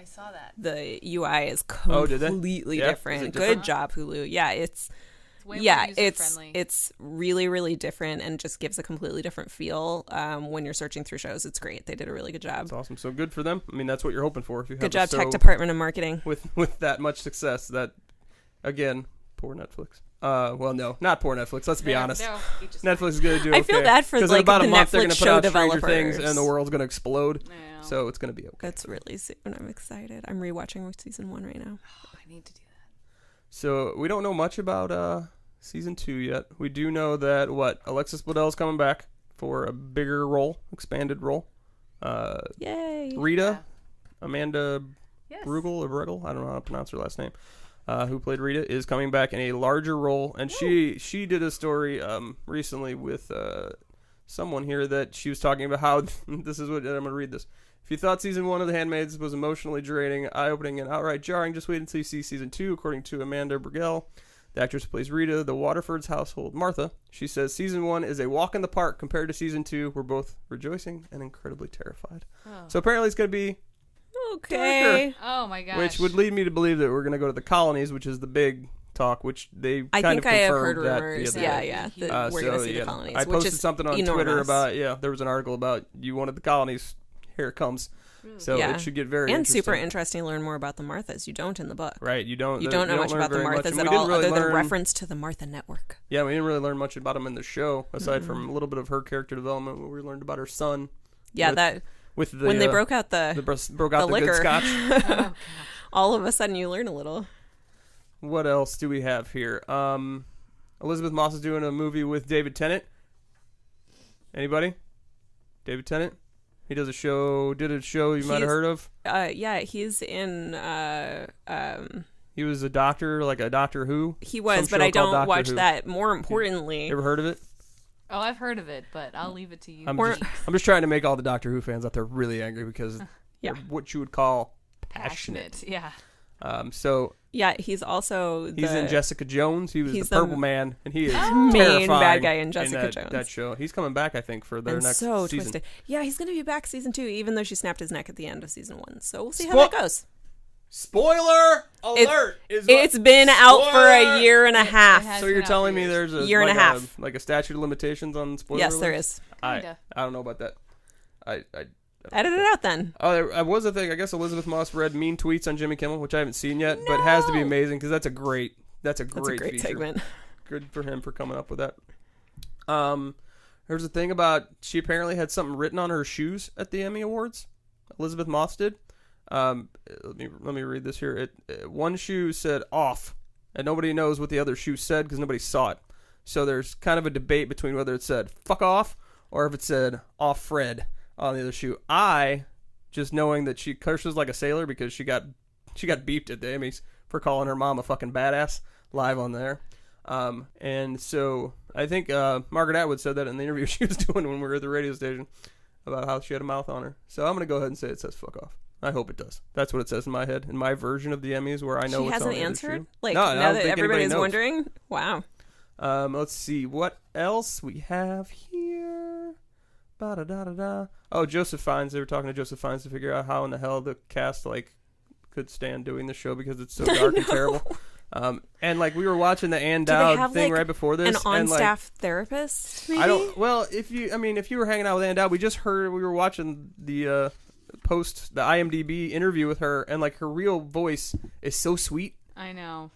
I saw that. The UI is Oh, did they? completely Yeah? Is different. it different? Good job, Hulu. Yeah, it's Way more user-friendly. it's really, really different and just gives a completely different feel when you're searching through shows. It's great. They did a really good job. That's awesome. So good for them. I mean, that's what you're hoping for. If you have Good job, a tech show department and marketing. with that much success. That again, poor Netflix. Well, no, not poor Netflix. Let's be honest. Netflix is going to do okay. I feel bad for, in like, about a the month they're Netflix going to put show out Stranger developers. Things and the world's going to explode. Yeah. So it's going to be okay. That's really soon. I'm excited. I'm rewatching season 1 right now. I need to do that. So we don't know much about season 2 yet. We do know that Alexis Bledell's coming back for a bigger role, expanded role. Yay! Rita, Amanda Yes. Brugel, I don't know how to pronounce her last name, who played Rita, is coming back in a larger role. And she did a story recently with someone here that she was talking about how this is what I'm going to read this. If you thought season 1 of The Handmaids was emotionally draining, eye-opening, and outright jarring, just wait until you see season 2, according to Amanda Brugel, the actress who plays Rita, the Waterford's household Martha. She says season 1 is a walk in the park compared to season 2. We're both rejoicing and incredibly terrified. Oh. So apparently it's going to be Okay. Oh my gosh. which would lead me to believe that we're going to go to the colonies, which is the big talk, which they I kind think of I have confirmed heard that rumors. the other day. Yeah. That we're going to see the colonies. I which posted is something on enormous. Twitter about, there was an article about you wanted the colonies. Here it comes. So Yeah. it should get very and interesting. super interesting to learn more about the Marthas. You don't in the book. Right, you don't know much learn about the very much. Marthas And at we didn't all, really other than learn- reference to the Martha Network. Yeah, we didn't really learn much about them in the show, aside from a little bit of her character development, where we learned about her son. Yeah, with the when they broke out the broke out the liquor. good scotch. Oh, gosh. all of a sudden you learn a little. What else do we have here? Elizabeth Moss is doing a movie with David Tennant. Anybody? David Tennant? He did a show you might have heard of. Yeah, he's in. He was a doctor, like a Doctor Who. He was, Some but show I called don't Doctor watch Who. that. More importantly, You ever heard of it? Oh, I've heard of it, but I'll leave it to you. I'm just trying to make all the Doctor Who fans out there really angry because Yeah. they're what you would call passionate. Yeah. So yeah, he's also he's in Jessica Jones. He was he's the the Purple Man, and he is main terrifying bad guy in Jessica Jones. That show. He's coming back, I think, for their and next so season. twisted. Yeah, he's going to be back season 2, even though she snapped his neck at the end of season 1. So we'll see how Spo- that goes. Spoiler alert! It's been out for a year and a It half. has So been you're out telling for me years. there's a Year and a half. like a statute of limitations on spoiler Yes, there alerts? is. Kinda. I don't know about that. I Edit it out then. Oh, there was a thing. I guess Elizabeth Moss read mean tweets on Jimmy Kimmel, which I haven't seen yet, but has to be amazing because that's a great That's a great feature. segment. Good for him for coming up with that. There's a thing about she apparently had something written on her shoes at the Emmy Awards. Elizabeth Moss did. Let me read this here. One shoe said off, and nobody knows what the other shoe said because nobody saw it. So there's kind of a debate between whether it said fuck off or if it said off Fred on the other shoe. I, just knowing that she curses like a sailor because she got beeped at the Emmys for calling her mom a fucking badass live on there. And so I think Margaret Atwood said that in the interview she was doing when we were at the radio station about how she had a mouth on her. So I'm going to go ahead and say it says fuck off. I hope it does. That's what it says in my head, in my version of the Emmys where I know She what's hasn't on the other answered? shoe. Like, No, I now don't that think anybody everybody's knows. wondering? Wow. Let's see what else we have here. Ba-da-da-da-da. Oh, Joseph Fiennes. They were talking to Joseph Fiennes to figure out how in the hell the cast could stand doing the show because it's so dark and terrible. And we were watching the Ann Do they Dowd have, thing right before this. An and, on-staff therapist, maybe? I don't. Well, if you were hanging out with Ann Dowd, we were watching the the IMDb interview with her, and her real voice is so sweet. I know.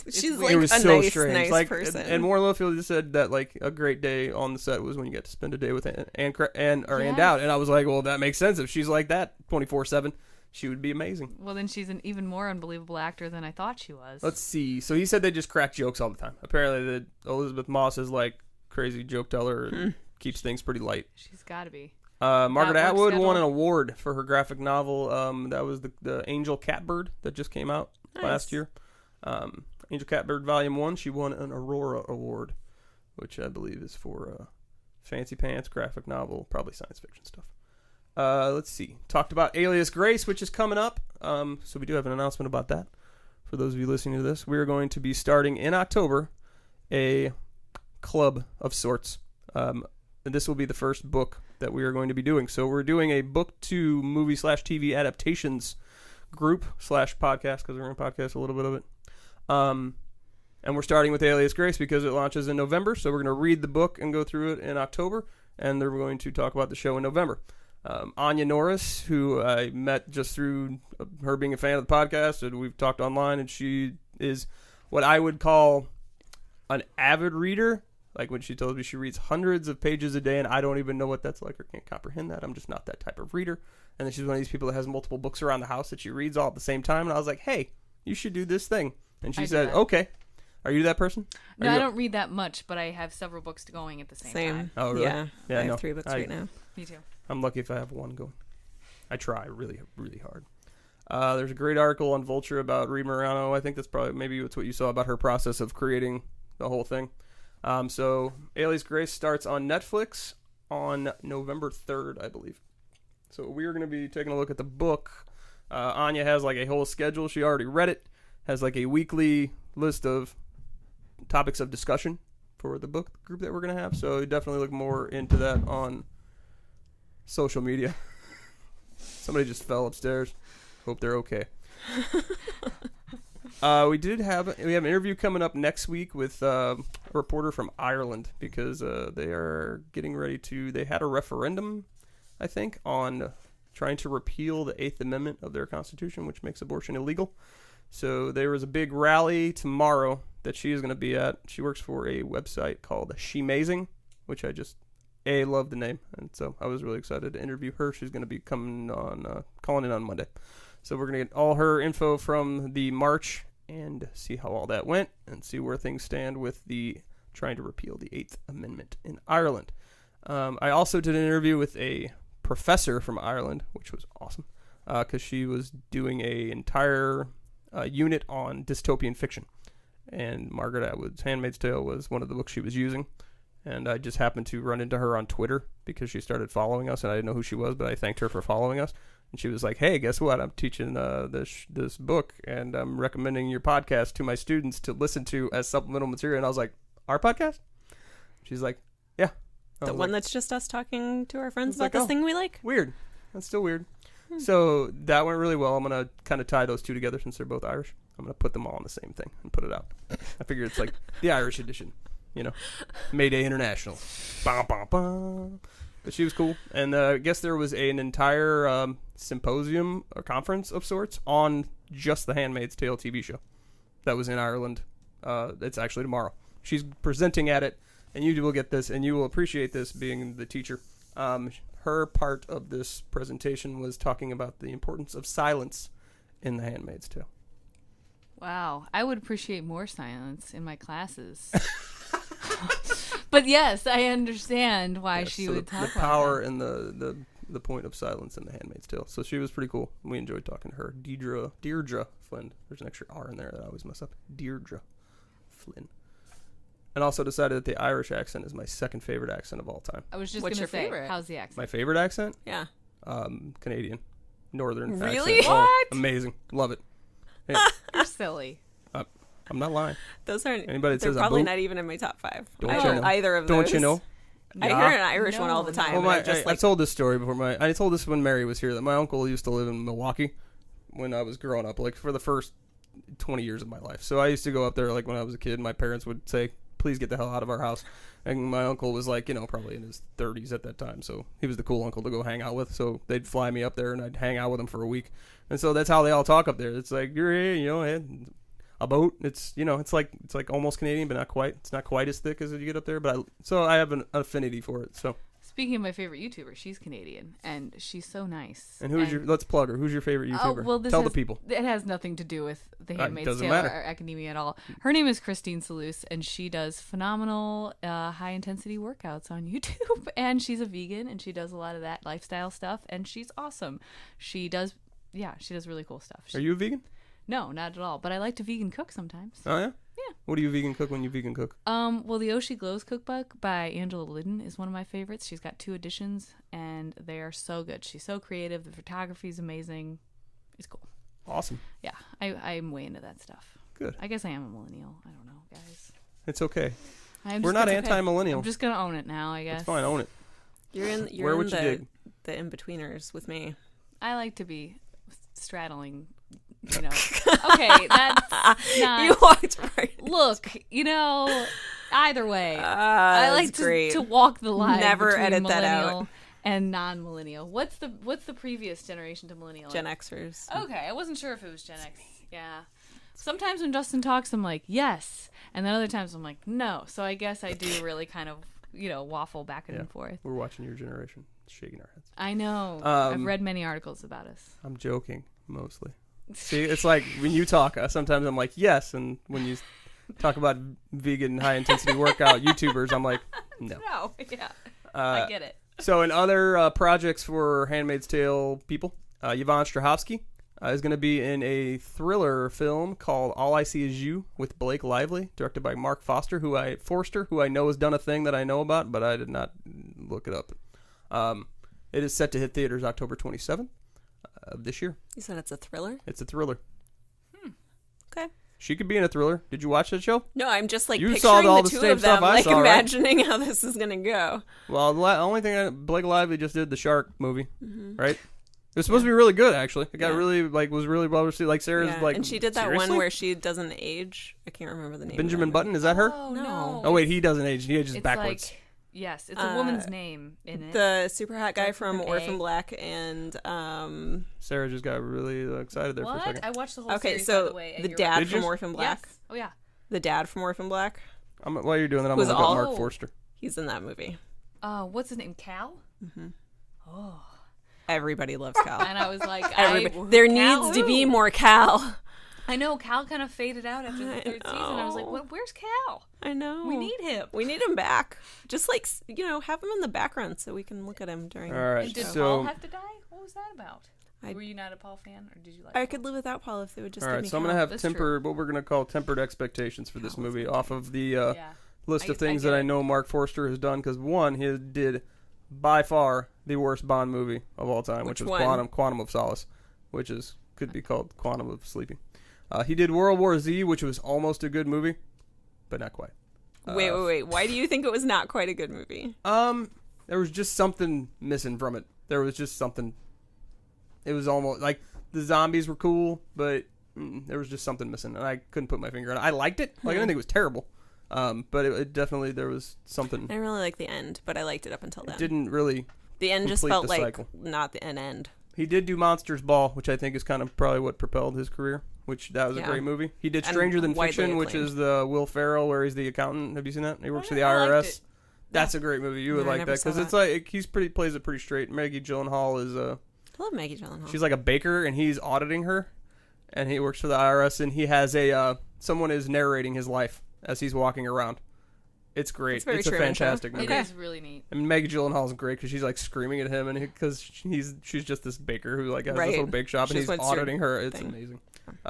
She's weird. It was a so nice, strange. nice person. And Warren Littlefield just said that a great day on the set was when you get to spend a day with Ann Dowd, and I was like, well, that makes sense. If she's like that 24/7, she would be amazing. Well, then she's an even more unbelievable actor than I thought she was. Let's see. So he said they just crack jokes all the time. Apparently, that Elizabeth Moss is crazy joke teller and keeps things pretty light. She's got to be. Margaret That work Atwood won schedule. an award for her graphic novel. That was the Angel Catbird that just came out last year. Angel Catbird Volume 1, she won an Aurora Award, which I believe is for fancy pants, graphic novel, probably science fiction stuff. Let's see. Talked about Alias Grace, which is coming up. So we do have an announcement about that. For those of you listening to this, we're going to be starting in October a club of sorts. And this will be the first book that we are going to be doing. So we're doing a book to movie/TV adaptations group/podcast, because we're going to podcast a little bit of it. And we're starting with Alias Grace because it launches in November. So we're going to read the book and go through it in October. And then we're going to talk about the show in November. Anya Norris, who I met just through her being a fan of the podcast, and we've talked online, and she is what I would call an avid reader. Like when she tells me she reads hundreds of pages a day, and I don't even know what that's like or can't comprehend that. I'm just not that type of reader. And then she's one of these people that has multiple books around the house that she reads all at the same time. And I was like, hey, you should do this thing. And she said, okay. Are you that person? No, I don't read that much, but I have several books going at the same time. Oh, really? Yeah, I have no. 3 books right now. Me too. I'm lucky if I have one going. I try really, really hard. There's a great article on Vulture about Ree Morano. I think that's probably, maybe it's what you saw about her process of creating the whole thing. So Alias Grace starts on Netflix on November 3rd, I believe. So we're going to be taking a look at the book. Anya has like a whole schedule. She already read it. Has like a weekly list of topics of discussion for the book group that we're going to have. So definitely look more into that on social media. Somebody just fell upstairs. Hope they're okay. We have an interview coming up next week with a reporter from Ireland because they are getting ready to. They had a referendum, I think, on trying to repeal the 8th Amendment of their Constitution, which makes abortion illegal. So there was a big rally tomorrow that she is going to be at. She works for a website called Shemazing, which I just love the name, and so I was really excited to interview her. She's going to be coming on, calling in on Monday. So we're going to get all her info from the march and see how all that went and see where things stand with the trying to repeal the 8th Amendment in Ireland. I also did an interview with a professor from Ireland, which was awesome because she was doing an entire unit on dystopian fiction. And Margaret Atwood's Handmaid's Tale was one of the books she was using. And I just happened to run into her on Twitter because she started following us, and I didn't know who she was, but I thanked her for following us. And she was like, hey, guess what? I'm teaching this book, and I'm recommending your podcast to my students to listen to as supplemental material. And I was like, our podcast? She's like, yeah. The one that's just us talking to our friends about this thing we like? Weird. That's still weird. So that went really well. I'm going to kind of tie those two together since they're both Irish. I'm going to put them all on the same thing and put it out. I figure it's like the Irish edition. You know, Mayday International. Bah, bah, bah. But she was cool. And I guess there was an entire symposium or conference of sorts on just the Handmaid's Tale TV show that was in Ireland. It's actually tomorrow. She's presenting at it, and you will get this, and you will appreciate this being the teacher. Her part of this presentation was talking about the importance of silence in the Handmaid's Tale. Wow. I would appreciate more silence in my classes. But yes, I understand why she would talk about the power and the point of silence in The Handmaid's Tale. So she was pretty cool. We enjoyed talking to her. Deirdre Flynn. There's an extra R in there that I always mess up. Deirdre Flynn. And also decided that the Irish accent is my second favorite accent of all time. I was just What's going your to say, favorite? how's the accent? My favorite accent? Yeah. Canadian. Northern Really? accent. What? Amazing. Love it. Hey, You're silly. I'm not lying. Those aren't. Anybody that they're says a probably boot? not even in my top 5. Don't I you don't know? either of those. Don't you know? I Yeah. hear an Irish one all the time. Well, and I told this story before. I told this when Mary was here, that my uncle used to live in Milwaukee when I was growing up, like for the first 20 years of my life. So I used to go up there like when I was a kid. My parents would say, please get the hell out of our house. And my uncle was like, probably in his 30s at that time. So he was the cool uncle to go hang out with. So they'd fly me up there and I'd hang out with him for a week. And so that's how they all talk up there. It's like, you're here, a boat. It's it's like almost Canadian, but not quite. It's not quite as thick as you get up there, but I have an affinity for it. So Speaking of my favorite YouTuber, she's Canadian and she's so nice. And let's plug her. Who's your favorite YouTuber? Well, Tell the people. It has nothing to do with The Handmaid's doesn't Tale matter. or academia at all. Her name is Christine Salus, and she does phenomenal high-intensity workouts on YouTube. And she's a vegan, and she does a lot of that lifestyle stuff, and she's awesome. She does really cool stuff. Are you a vegan? No, not at all. But I like to vegan cook sometimes. Oh, yeah? Yeah. What do you vegan cook when you vegan cook? Well, the Oshi Glows cookbook by Angela Liddon is one of my favorites. She's got 2 editions, and they are so good. She's so creative. The photography is amazing. It's cool. Awesome. Yeah, I'm way into that stuff. Good. I guess I am a millennial. I don't know, guys. It's okay. We're not it's okay. anti-millennial. I'm just gonna own it now, I guess. It's fine. Own it. You're Where would you dig? the in-betweeners with me. I like to be straddling You know, okay, that's not. You walked right. Look, you know, either way, I like to walk the line. Never between edit that out. millennial and non-millennial. What's the previous generation to millennial? Gen Xers. Okay, I wasn't sure if it was Gen X. Yeah. Sometimes when Justin talks, I'm like, yes. And then other times I'm like, no. So I guess I do really kind of, you know, waffle back and forth. We're watching your generation, shaking our heads. I know. I've read many articles about us. I'm joking, mostly. See, it's like when you talk, sometimes I'm like, yes. And when you talk about vegan, high-intensity workout YouTubers, I'm like, no. No, yeah. I get it. So in other projects for Handmaid's Tale people, Yvonne Strahovski is going to be in a thriller film called All I See Is You with Blake Lively, directed by Mark Forster, who I know has done a thing that I know about, but I did not look it up. It is set to hit theaters October 27th of this year. You said it's a thriller? It's a thriller. Okay. She could be in a thriller. Did you watch that show? No, I'm just like You picturing saw all the the two same of them, stuff I like saw, right? imagining how this is gonna go. Well, the only thing Blake Lively just did the Shark movie, right? It was supposed to be really good, actually. It got really was really well received. Like Sarah's and she did that seriously? one where she doesn't age. I can't remember the name. Benjamin of that Button. Is that her? Oh, No. Oh wait, he doesn't age. He ages It's backwards. like, yes, it's a woman's name in it. The super hot guy Starts from with an Orphan A. Black and Sarah just got really excited there for a What? second. I watched the whole okay, series, by so the way. and the you're dad right. Did from you? Orphan Black. Yes. Oh, yeah. The dad from Orphan Black. While you're doing that, I'm Who's gonna look up all- Mark Forster. He's in that movie. What's his name? Cal? Everybody loves Cal. And I was like, There Cal needs to who? be more Cal. I know, Cal kind of faded out after the third season. I was like, know. where's Cal? I know. We need him. We need him back. Just like, have him in the background so we can look at him during. All right, And did so Paul have to die? What was that about? I- Were you not a Paul fan, or did you like I Paul? could live without Paul if they would just all give right, me so I'm Cal. gonna have That's what we're gonna call tempered expectations for this movie off of the Yeah. list I- of things I get that I it. know Mark Forster has done. Because one, he did by far the worst Bond movie of all time, which Which was one? Quantum of Solace, which could be called Quantum of Sleeping. He did World War Z, which was almost a good movie, but not quite. Wait. Why do you think it was not quite a good movie? There was just something missing from it. There was just something. It was almost like the zombies were cool, but there was just something missing, and I couldn't put my finger on it. I liked it. Like I didn't think it was terrible, but it definitely there was something. I didn't really like the end, but I liked it up until then. It didn't really. The end just complete felt the like cycle. not an end. He did do Monsters Ball, which I think is kind of probably what propelled his career. Which that was a Yeah. great movie. He did And Stranger Than widely Fiction, which acclaimed. is the Will Ferrell, where he's the accountant. Have you seen that? He works for the I liked IRS. it. That's a great movie. You would No, I like never that saw because it's that. like plays it pretty straight. Maggie Gyllenhaal is I love Maggie Gyllenhaal. she's like a baker and he's auditing her, and he works for the IRS and he has someone is narrating his life as he's walking around. It's great. It's very It's a true, isn't it? fantastic movie. It is really neat. And Maggie Gyllenhaal's great because she's like screaming at him, and because she's just this baker who like has Right. this little bake shop, and Just he's wants your auditing her. It's thing. amazing.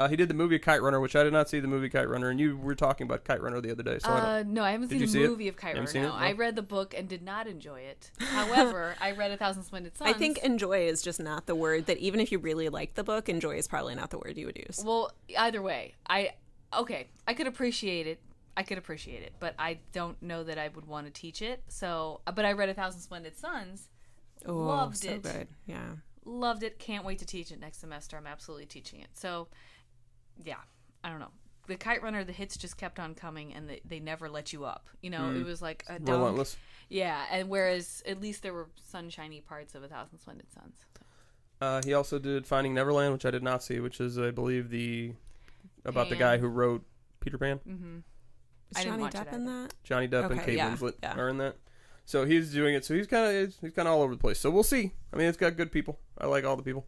He did the movie Kite Runner, which I did not see the movie Kite Runner, and you were talking about Kite Runner the other day. So No, I haven't Did seen you the see it? movie of Kite You haven't Runner. seen it? No, No? I read the book and did not enjoy it. However, I read A Thousand Splendid Suns. I think enjoy is just not the word that even if you really like the book, enjoy is probably not the word you would use. Well, either way, I could appreciate it. But I don't know that I would want to teach it. So, but I read A Thousand Splendid Suns. Loved so it. good. Yeah. Loved it. Can't wait to teach it next semester. I'm absolutely teaching it. So, yeah, I don't know. The Kite Runner, the hits just kept on coming, and they never let you up. You know, it was like a dunk. relentless. Yeah, and whereas at least there were sunshiny parts of A Thousand Splendid Suns. He also did Finding Neverland, which I did not see, which is I believe about the Pan. guy who wrote Peter Pan. Mm-hmm. Is I didn't Johnny watch it Depp in either. that? Johnny Depp and Okay, Kate yeah, Winslet yeah. are in that. So he's doing it. So he's kind of all over the place. So we'll see. I mean, it's got good people. I like all the people.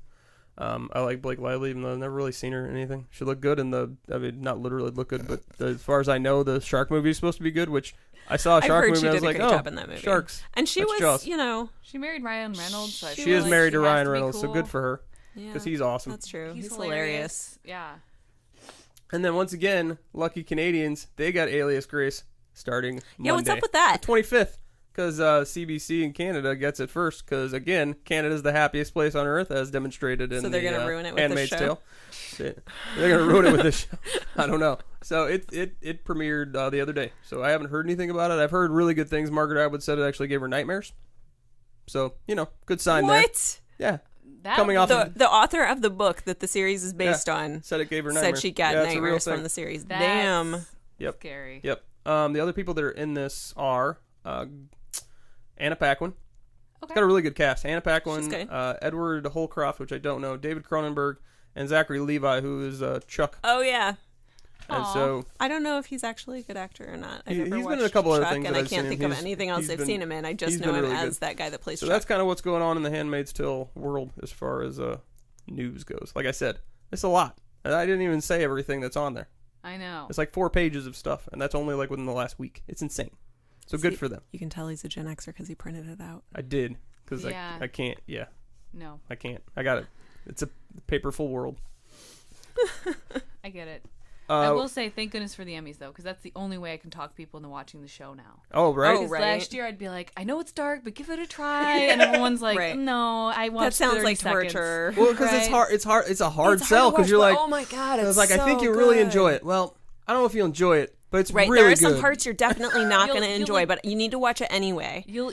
I like Blake Lively, even though I've never really seen her in anything. She looked good in not literally look good, but as far as I know, the shark movie is supposed to be good, which I saw a I've shark heard movie she and I was did a like, great oh, job in that movie. sharks. And she That's was, Jaws. She married Ryan Reynolds. So I She She feel is like married she to has Ryan to be Reynolds, so cool. good for her Yeah, because he's awesome. that's true. He's He's hilarious. hilarious. Yeah. And then once again, lucky Canadians, they got Alias Grace starting Monday. Yeah, what's up with that? The 25th, because CBC in Canada gets it first, because again, Canada's the happiest place on earth, as demonstrated in So they're the gonna ruin it with Handmaid's this show? Tale. They're going to ruin it with this show. I don't know. So it premiered the other day, so I haven't heard anything about it. I've heard really good things. Margaret Atwood said it actually gave her nightmares. So, good sign there. What? Yeah. coming off the author of the book that the series is based on said it gave her nightmares. said she got nightmares from the series. That's Damn. scary. Yep. The other people that are in this are Anna Paquin. It's got a really good cast. Anna Paquin, Edward Holcroft, which I don't know, David Cronenberg, and Zachary Levi, who is Chuck. Oh, yeah. And so I don't know if he's actually a good actor or not. I've never he's watched been in a couple Chuck, other things, and that I I've can't seen think him. of anything else I've seen him in. I just know him really as good. that guy that plays So Chuck. that's kind of what's going on in the Handmaid's Tale world as far as news goes. Like I said, it's a lot. And I didn't even say everything that's on there. I know. It's like 4 pages of stuff, and that's only like within the last week. It's insane. So good for them. You can tell he's a Gen Xer because he printed it out. I did, because Yeah. I can't. Yeah, No, I can't. I got it. It's a paperful world. I get it. I will say thank goodness for the Emmys, though, because that's the only way I can talk people into watching the show now. Oh, right. Oh, Because right. last year I'd be like, I know it's dark, but give it a try. And everyone's like, Right. no, I watched That sounds 30 like seconds. torture. Well, because it's Right. hard. It's hard. It's a hard It's sell to because watch, you're but, like, oh my god, I it's was like, I so think you really good. enjoy it. Well, I don't know if you enjoy it, but it's Right, really there are good. some parts you're definitely not You'll- going to you'll enjoy, like- but you need to watch it anyway. You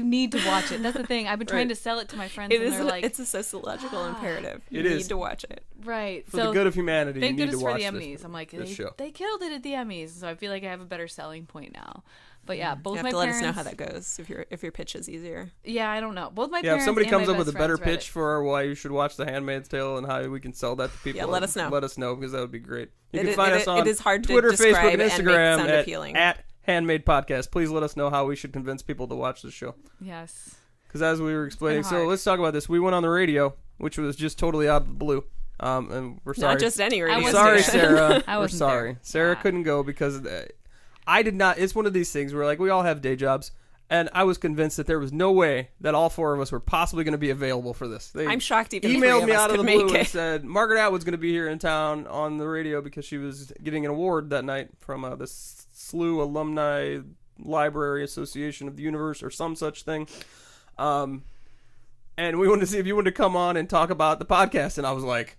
need to watch it. That's the thing. I've been trying to sell it to my friends, It and is. they're like, It's a sociological imperative. You It need is. to watch it. right. For so the good of humanity, you thank need to goodness for watch the this. Emmys. I'm like, this show. they killed it at the Emmys, so I feel like I have a better selling point now. But yeah, both You have my to let parents. us know how that goes if your pitch is easier. Yeah, I don't know. Both my Yeah, parents. if somebody and comes my up with a best better friends read pitch it. for why you should watch The Handmaid's Tale and how we can sell that to people, Yeah, let us know. Let us know, because that would be great. You It can is- find it us is- on it is hard to Twitter, describe Facebook, and and make it Instagram sound appealing. at Handmaid Podcast. Please let us know how we should convince people to watch the show. Yes. Because as we were explaining, so hard. let's talk about this. We went on the radio, which was just totally out of the blue. And we're sorry. Not just any radio. wasn't Sorry, there. Sarah. I We're wasn't sorry. there. Sarah Yeah. couldn't go because I did not. It's one of these things where like we all have day jobs, and I was convinced that there was no way that all 4 of us were possibly going to be available for this. They I'm shocked even emailed three me of us out of the could make blue and it. said Margaret Atwood's going to be here in town on the radio because she was getting an award that night from the SLU Alumni Library Association of the Universe or some such thing. And we wanted to see if you wanted to come on and talk about the podcast, and I was like,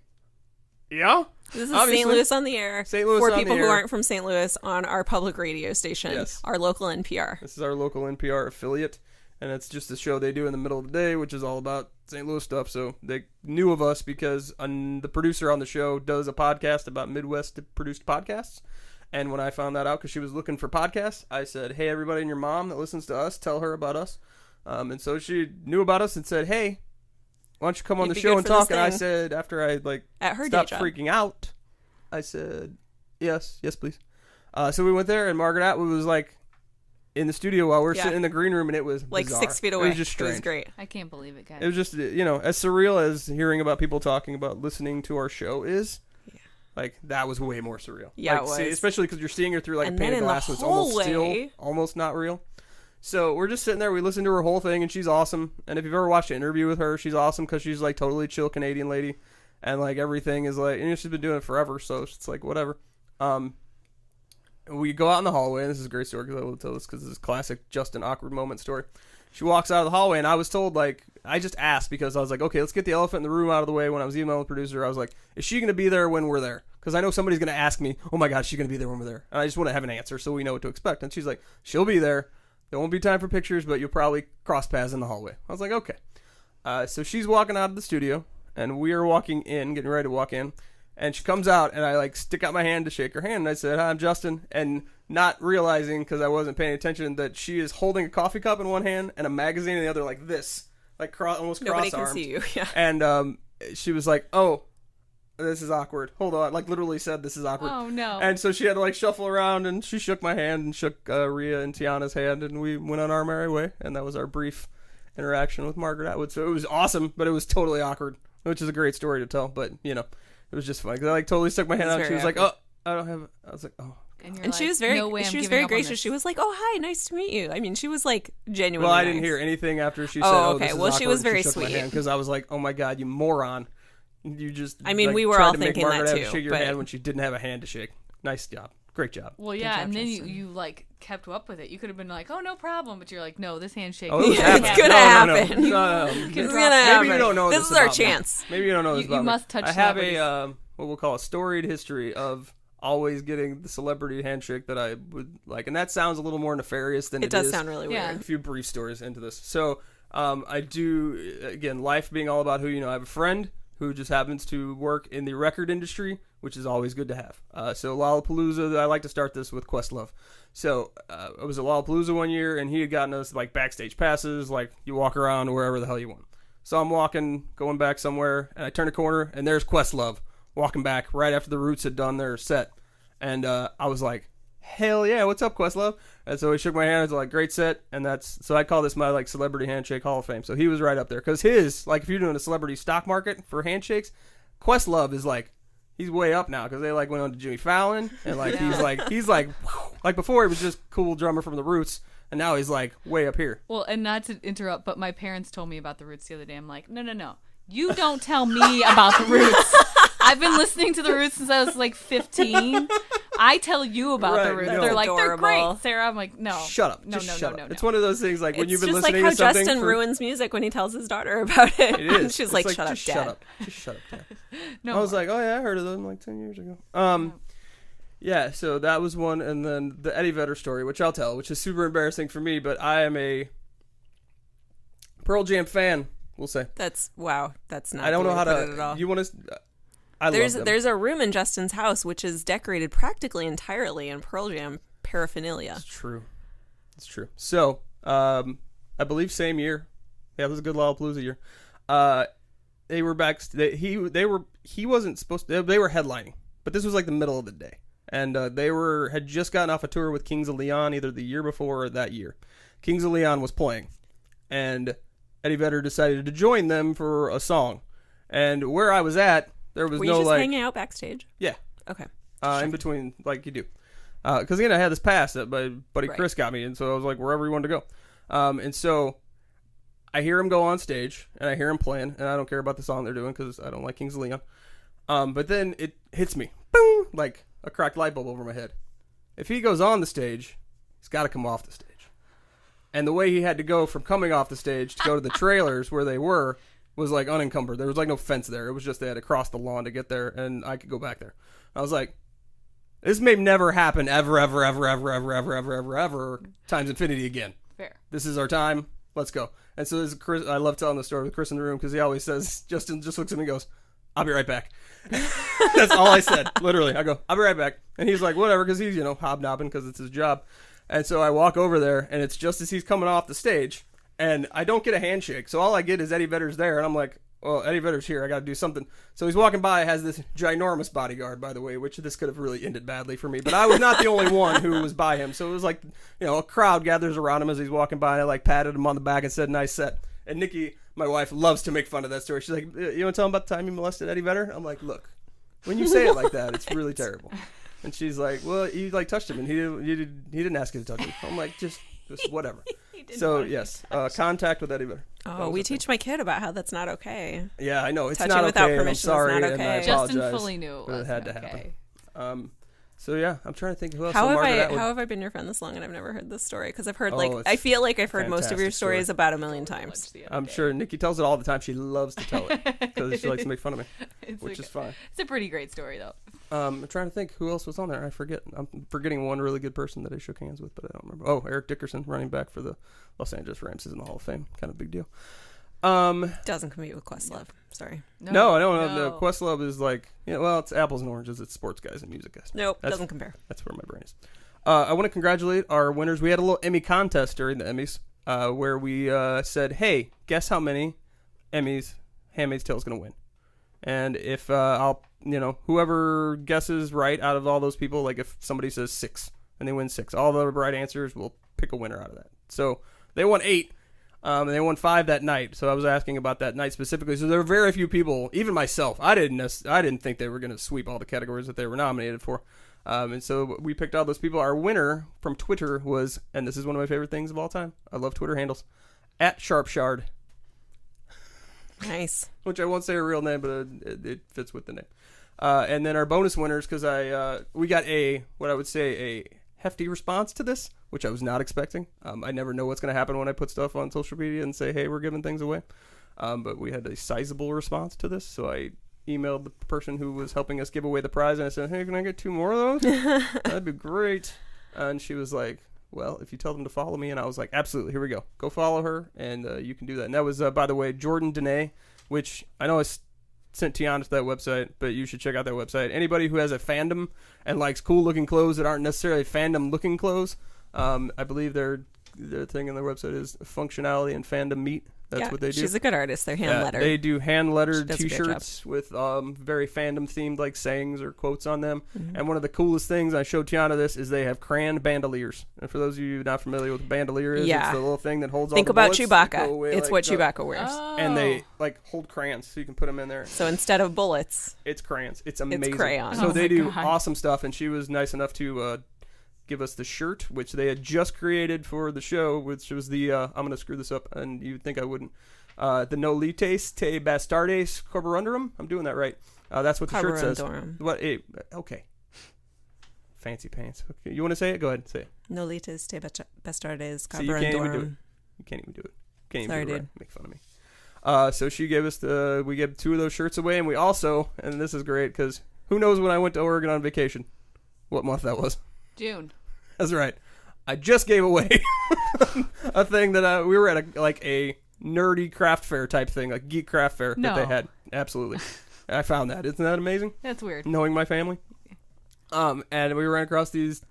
yeah. This is Obviously. St. Louis on the air. St. Louis for on the people who air. aren't from St. Louis on our public radio station, Yes. our local NPR. This is our local NPR affiliate, and it's just a show they do in the middle of the day, which is all about St. Louis stuff. So they knew of us because the producer on the show does a podcast about Midwest-produced podcasts. And when I found that out, because she was looking for podcasts, I said, hey, everybody and your mom that listens to us, tell her about us. And so she knew about us and said, hey, why don't you come on You'd the be show good and for this talk? And I thing. said, after I At her day stopped job. freaking out, I said, yes, please. So we went there, and Margaret Atwood was like in the studio while we were Yeah. sitting in the green room, and it was Like bizarre. 6 feet away. It was just strange. It was great. I can't believe it, guys. It was just, as surreal as hearing about people talking about listening to our show is. Yeah. Like, that was way more surreal. Yeah, like, it was. especially because you're seeing her through like And a pane then of in the glass, so it's almost still, hallway- almost not real. So we're just sitting there. We listened to her whole thing, and she's awesome. And if you've ever watched an interview with her, she's awesome because she's like totally chill Canadian lady, and like everything is like, she's been doing it forever, so it's like whatever. We go out in the hallway, and this is a great story because I will tell this because this is classic just an awkward moment story. She walks out of the hallway, and I was told, like, I just asked because I was like, okay, let's get the elephant in the room out of the way. When I was emailing the producer, I was like, is she going to be there when we're there? Because I know somebody's going to ask me, oh my God, she's going to be there when we're there. And I just want to have an answer so we know what to expect. And she's like, she'll be there. There won't be time for pictures, but you'll probably cross paths in the hallway. I was like, okay. So she's walking out of the studio, and we are walking in, getting ready to walk in. And she comes out, and I like stick out my hand to shake her hand. And I said, hi, I'm Justin. And not realizing, because I wasn't paying attention, that she is holding a coffee cup in one hand and a magazine in the other, like this, like almost Nobody cross-armed. can see you. Yeah. And she was like, oh, this is awkward. Hold on. Like literally said, this is awkward. Oh, no. And so she had to like shuffle around, and she shook my hand and shook Rhea and Tiana's hand, and we went on our merry way. And that was our brief interaction with Margaret Atwood. So it was awesome, but it was totally awkward, which is a great story to tell. But, it was just funny. 'Cause I like totally stuck my hand It was out. And she was very like, oh, I don't have it. I was like, oh. And, you're And like, she was very, no way I'm she was giving very up on gracious. this. She was like, "Oh, hi, nice to meet you." I mean, she was like genuinely. Well, I didn't nice. hear anything after she said, Oh, oh, okay. this is Well, she awkward, was and very shook my sweet. hand because I was like, oh my God, you moron. You just, I mean, like, we were tried all to make thinking that Margaret have to too, shake your but- hand when she didn't have a hand to shake. Nice job. Great job. Well, yeah, job, and then Justin. you like kept up with it. You could have been like, "Oh, no problem," but you're like, "No, this handshake." Oh, it was Yeah, happening. it's gonna happen. No. You It's can gonna drop happen. Maybe you don't know This this is our about me. chance. Maybe you don't know this You about me. must touch I have celebrities. a what we'll call a storied history of always getting the celebrity handshake that I would like, and that sounds a little more nefarious than It does is. sound really Yeah. weird. A few brief stories into this. So I do, again, life being all about who you know. I have a friend who just happens to work in the record industry, which is always good to have. So Lollapalooza, I like to start this with Questlove. So I was at Lollapalooza one year, and he had gotten us like backstage passes, like you walk around wherever the hell you want. So I'm walking, going back somewhere, and I turn a corner, and there's Questlove walking back right after the Roots had done their set. And I was like, hell yeah, what's up, Questlove? And so he shook my hand. I was like, great set. And so I call this my like celebrity handshake Hall of Fame. So he was right up there because his, like, if you're doing a celebrity stock market for handshakes, Questlove is like, he's way up now because they like went on to Jimmy Fallon, and like he's like before he was just cool drummer from the Roots, and now he's like way up here. Well, and not to interrupt, but my parents told me about the Roots the other day. I'm like, no, you don't tell me about the Roots. I've been listening to the Roots since I was like 15. I tell you about the Roots. That's They're like, adorable. They're great, Sarah. I'm like, no. Shut up. No. It's one of those things like when you've been It's just listening like to how something. Justin ruins music when he tells his daughter about it. It is. She's It's like, shut up, just Dad. shut up. Just shut up, Dad. No I was more. like, oh yeah, I heard of them like 10 years ago. Yeah, so that was one, and then the Eddie Vedder story, which I'll tell, which is super embarrassing for me, but I am a Pearl Jam fan, we'll say. That's not. I don't the know way how put it to. at all. You want to? I There's love them. there's a room in Justin's house which is decorated practically entirely in Pearl Jam paraphernalia. It's true. It's true. So, I believe same year. Yeah, it was a good Lollapalooza year. They were back. He wasn't supposed to. They were headlining, but this was like the middle of the day, and had just gotten off a tour with Kings of Leon either the year before or that year. Kings of Leon was playing, and Eddie Vedder decided to join them for a song. And where I was at, there was Were no you just like hanging out backstage? yeah. Okay. In between, like you do. Because, again, I had this pass that my buddy Right. Chris got me, and so I was like, wherever you wanted to go. And so I hear him go on stage, and I hear him playing, and I don't care about the song they're doing because I don't like Kings of Leon. But then it hits me, boom, like a cracked light bulb over my head. If he goes on the stage, he's got to come off the stage. And the way he had to go from coming off the stage to go to the trailers where they were was like unencumbered. There was like no fence there. It was just they had to cross the lawn to get there, and I could go back there. I was like, this may never happen ever times infinity again. Fair. This is our time. Let's go. And so this is Chris. I love telling the story with Chris in the room because he always says, Justin just looks at me and goes, I'll be right back. That's all I said. Literally. I go, I'll be right back. And he's like, whatever, because he's, hobnobbing because it's his job. And so I walk over there, and it's just as he's coming off the stage, and I don't get a handshake. So all I get is Eddie Vedder's there, and I'm like, well, Eddie Vedder's here. I got to do something. So he's walking by, has this ginormous bodyguard, by the way, which this could have really ended badly for me. But I was not the only one who was by him. So it was like, a crowd gathers around him as he's walking by, and I like patted him on the back and said, nice set. And Nikki, my wife, loves to make fun of that story. She's like, you want to tell him about the time you molested Eddie Vedder? I'm like, look, when you say it like that, it's really terrible. And she's like, well, you like touched him, and he didn't ask you to touch him. I'm like, just whatever. So yes, contact with Eddie Vedder. Oh, we teach my kid about how that's not okay. Yeah, I know it's Touching not without okay. And I'm permission is sorry, not and I okay. apologize. Justin fully knew it but wasn't had to okay. happen. So yeah, I'm trying to think who else. How Margaret Atwood. have I been your friend this long and I've never heard this story? Because I've heard it's I feel like I've heard most of your fantastic story. stories about a million times. I'm sure Nikki tells it all the time. She loves to tell it because she likes to make fun of me, which is fine. It's a pretty great story, though. I'm trying to think who else was on there. I forget. I'm forgetting one really good person that I shook hands with, but I don't remember. Oh, Eric Dickerson, running back for the Los Angeles Rams, is in the Hall of Fame. Kind of big deal. Doesn't compete with Questlove. Sorry. No, I don't know. The Questlove is like, it's apples and oranges. It's sports guys and music guys. Nope, doesn't compare. That's where my brain is. I want to congratulate our winners. We had a little Emmy contest during the Emmys where we said, hey, guess how many Emmys Handmaid's Tale is going to win. And if whoever guesses right out of all those people, like if somebody says 6 and they win 6, all the right answers, we'll pick a winner out of that. So they won 8. And they won 5 that night. So I was asking about that night specifically. So there were very few people, even myself. I didn't think they were going to sweep all the categories that they were nominated for. And so we picked all those people. Our winner from Twitter was, and this is one of my favorite things of all time. I love Twitter handles, @Sharpshard. Nice. Which I won't say her real name, but it fits with the name. And then our bonus winners, because we got what I would say a hefty response to this, which I was not expecting. I never know what's going to happen when I put stuff on social media and say, hey, we're giving things away. But we had a sizable response to this, so I emailed the person who was helping us give away the prize, and I said, hey, can I get 2 more of those? That'd be great. And she was like, well, if you tell them to follow me. And I was like, absolutely, here we go. Go follow her, and you can do that. And that was, by the way, Jordan Dene, which I know I sent Tiana to that website, but you should check out that website. Anybody who has a fandom and likes cool-looking clothes that aren't necessarily fandom-looking clothes, I believe their thing on their website is functionality and fandom meet. That's what they do. She's a good artist. They're hand-lettered. They do hand-lettered T-shirts with very fandom-themed like sayings or quotes on them. Mm-hmm. And one of the coolest things, I showed Tiana this, is they have crayon bandoliers. And for those of you not familiar with what a bandolier is, it's the little thing that holds all the bullets. Think about Chewbacca. It's what Chewbacca wears. Oh. And they hold crayons, so you can put them in there. So instead of bullets, it's crayons. It's amazing. It's crayons. So they do awesome stuff, and she was nice enough to give us the shirt, which they had just created for the show, which was the I'm going to screw this up, and you'd think I wouldn't. The Nolites te bastardes carborundum. I'm doing that right. That's what the shirt says. What? Okay. Fancy pants. Okay. You want to say it? Go ahead and say it. Nolites te bastardes carborundum. So you can't even do it. You can't even do it. Can't even Sorry, do it right. dude. Make fun of me. So she gave us we gave 2 of those shirts away, and we also, and this is great because who knows when I went to Oregon on vacation, what month that was? June. That's right. I just gave away a thing that we were at a nerdy craft fair type thing, like geek craft fair that they had. Absolutely. I found that. Isn't that amazing? That's weird. Knowing my family. And we ran across this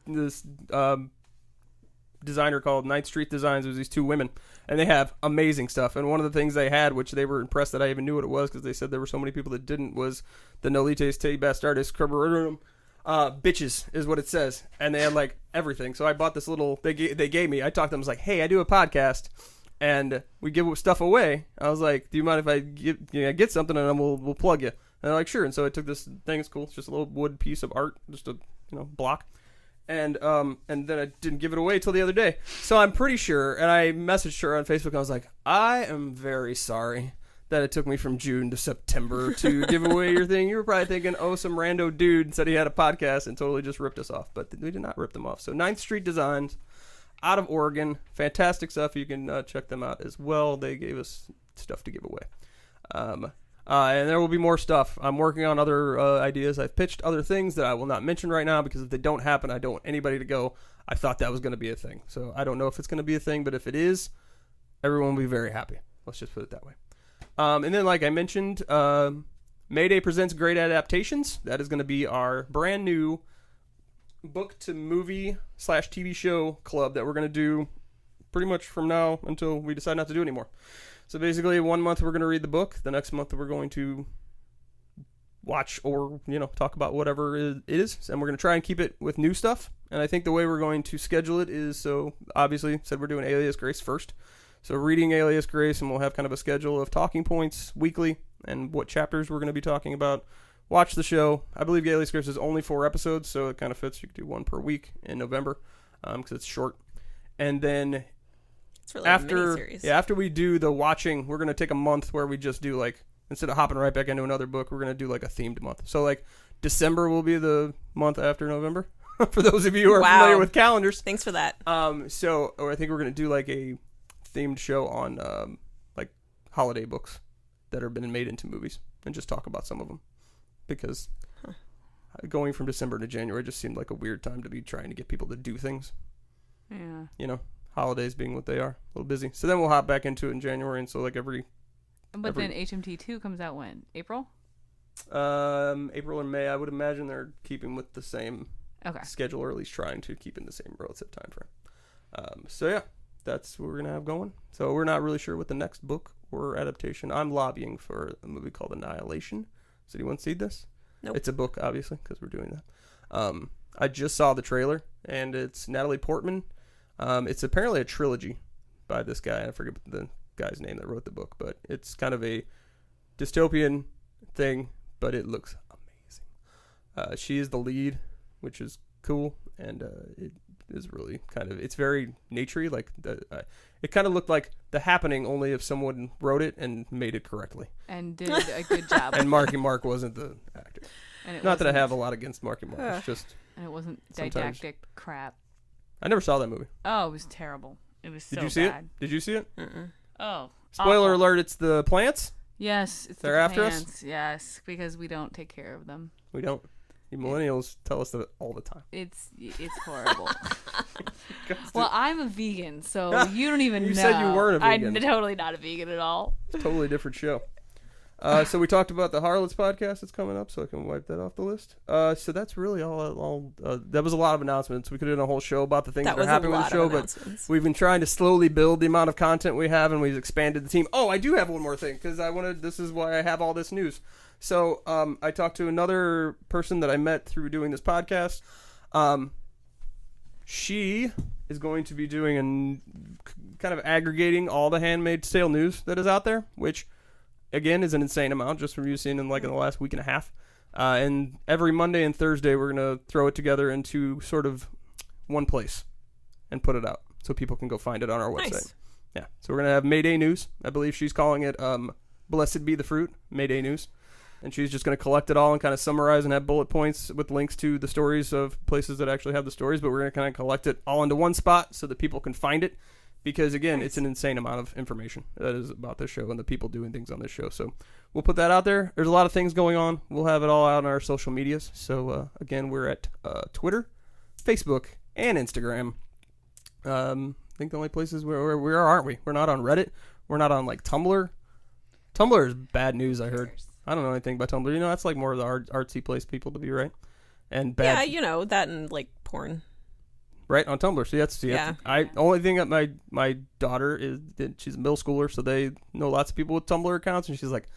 designer called 9th Street Designs. It was these 2 women, and they have amazing stuff. And one of the things they had, which they were impressed that I even knew what it was because they said there were so many people that didn't, was the Nolites te bastardes carborundum. Bitches is what it says, and they had like everything. So I bought this little. They gave me. I talked to them. I was like, "Hey, I do a podcast, and we give stuff away." I was like, "Do you mind if I get something and then we'll plug you?" And they're like, "Sure." And so I took this thing. It's cool. It's just a little wood piece of art, just a block. And then I didn't give it away till the other day. So I'm pretty sure. And I messaged her on Facebook. And I was like, "I am very sorry that it took me from June to September to give away your thing. You were probably thinking, oh, some rando dude said he had a podcast and totally just ripped us off." But we did not rip them off. So 9th Street Designs out of Oregon. Fantastic stuff. You can check them out as well. They gave us stuff to give away. And there will be more stuff. I'm working on other ideas. I've pitched other things that I will not mention right now because if they don't happen, I don't want anybody to go, I thought that was going to be a thing. So I don't know if it's going to be a thing, but if it is, everyone will be very happy. Let's just put it that way. And then, like I mentioned, Mayday presents Great Adaptations. That is going to be our brand new book to movie / TV show club that we're going to do pretty much from now until we decide not to do anymore. So basically, 1 month we're going to read the book. The next month we're going to watch or talk about whatever it is, and we're going to try and keep it with new stuff. And I think the way we're going to schedule it is, so obviously said we're doing Alias Grace first. So reading Alias Grace, and we'll have kind of a schedule of talking points weekly and what chapters we're going to be talking about. Watch the show. I believe Alias Grace is only 4 episodes, so it kind of fits. You could do 1 per week in November because it's short. And then it's really after we do the watching, we're going to take a month where we just do instead of hopping right back into another book, we're going to do a themed month. So December will be the month after November. For those of you who are familiar with calendars. Thanks for that. Or I think we're going to do a themed show on holiday books that have been made into movies and just talk about some of them because going from December to January just seemed like a weird time to be trying to get people to do things. Yeah. Holidays being what they are, a little busy. So then we'll hop back into it in January, and so But then HMT2 comes out when? April? April and May. I would imagine they're keeping with the same schedule, or at least trying to keep in the same relative time frame. So yeah. That's what we're going to have going. So we're not really sure what the next book or adaptation. I'm lobbying for a movie called Annihilation. Has anyone seen this? Nope. It's a book, obviously, because we're doing that. I just saw the trailer, and it's Natalie Portman. It's apparently a trilogy by this guy. I forget the guy's name that wrote the book, but it's kind of a dystopian thing, but it looks amazing. She is the lead, which is cool, and it is really it's very naturey. It kind of looked like The Happening, only if someone wrote it and made it correctly. And did a good job. And Marky Mark wasn't the actor. Not that I have a lot against Marky Mark. It's just... And it wasn't didactic crap. I never saw that movie. Oh, it was terrible. It was so bad. Did you see it? Did you see it? Mm-mm. Oh. Spoiler alert, it's the plants? Yes. It's They're the after plants. us? Yes, because we don't take care of them. We don't. You millennials tell us that all the time. It's horrible. Well, I'm a vegan, so you don't even know. You said you weren't a vegan. I'm totally not a vegan at all. Totally different show. So we talked about the Harlots podcast that's coming up, so I can wipe that off the list. So that's really all. That was a lot of announcements. We could have done a whole show about the things that are happening with the show, but we've been trying to slowly build the amount of content we have, and we've expanded the team. Oh, I do have one more thing, because this is why I have all this news. So I talked to another person that I met through doing this podcast. She is going to be doing kind of aggregating all the Handmaid's Tale news that is out there, which again is an insane amount just from you seeing in the last week and a half. And every Monday and Thursday we're going to throw it together into sort of one place and put it out so people can go find it on our website. Nice. Yeah. So we're going to have Mayday news. I believe she's calling it Blessed Be the Fruit, Mayday news. And she's just going to collect it all and kind of summarize and have bullet points with links to the stories of places that actually have the stories. But we're going to kind of collect it all into one spot so that people can find it. Because, again, It's an insane amount of information that is about this show and the people doing things on this show. So we'll put that out there. There's a lot of things going on. We'll have it all out on our social medias. So, again, we're at Twitter, Facebook, and Instagram. I think the only places where aren't we? We're not on Reddit. We're not on, Tumblr. Tumblr is bad news, I heard. I don't know anything about Tumblr. That's more of the artsy place people to be, right? And bad. Yeah, that and porn. Right, on Tumblr. Only thing that my daughter is that she's a middle schooler, so they know lots of people with Tumblr accounts, and she's like,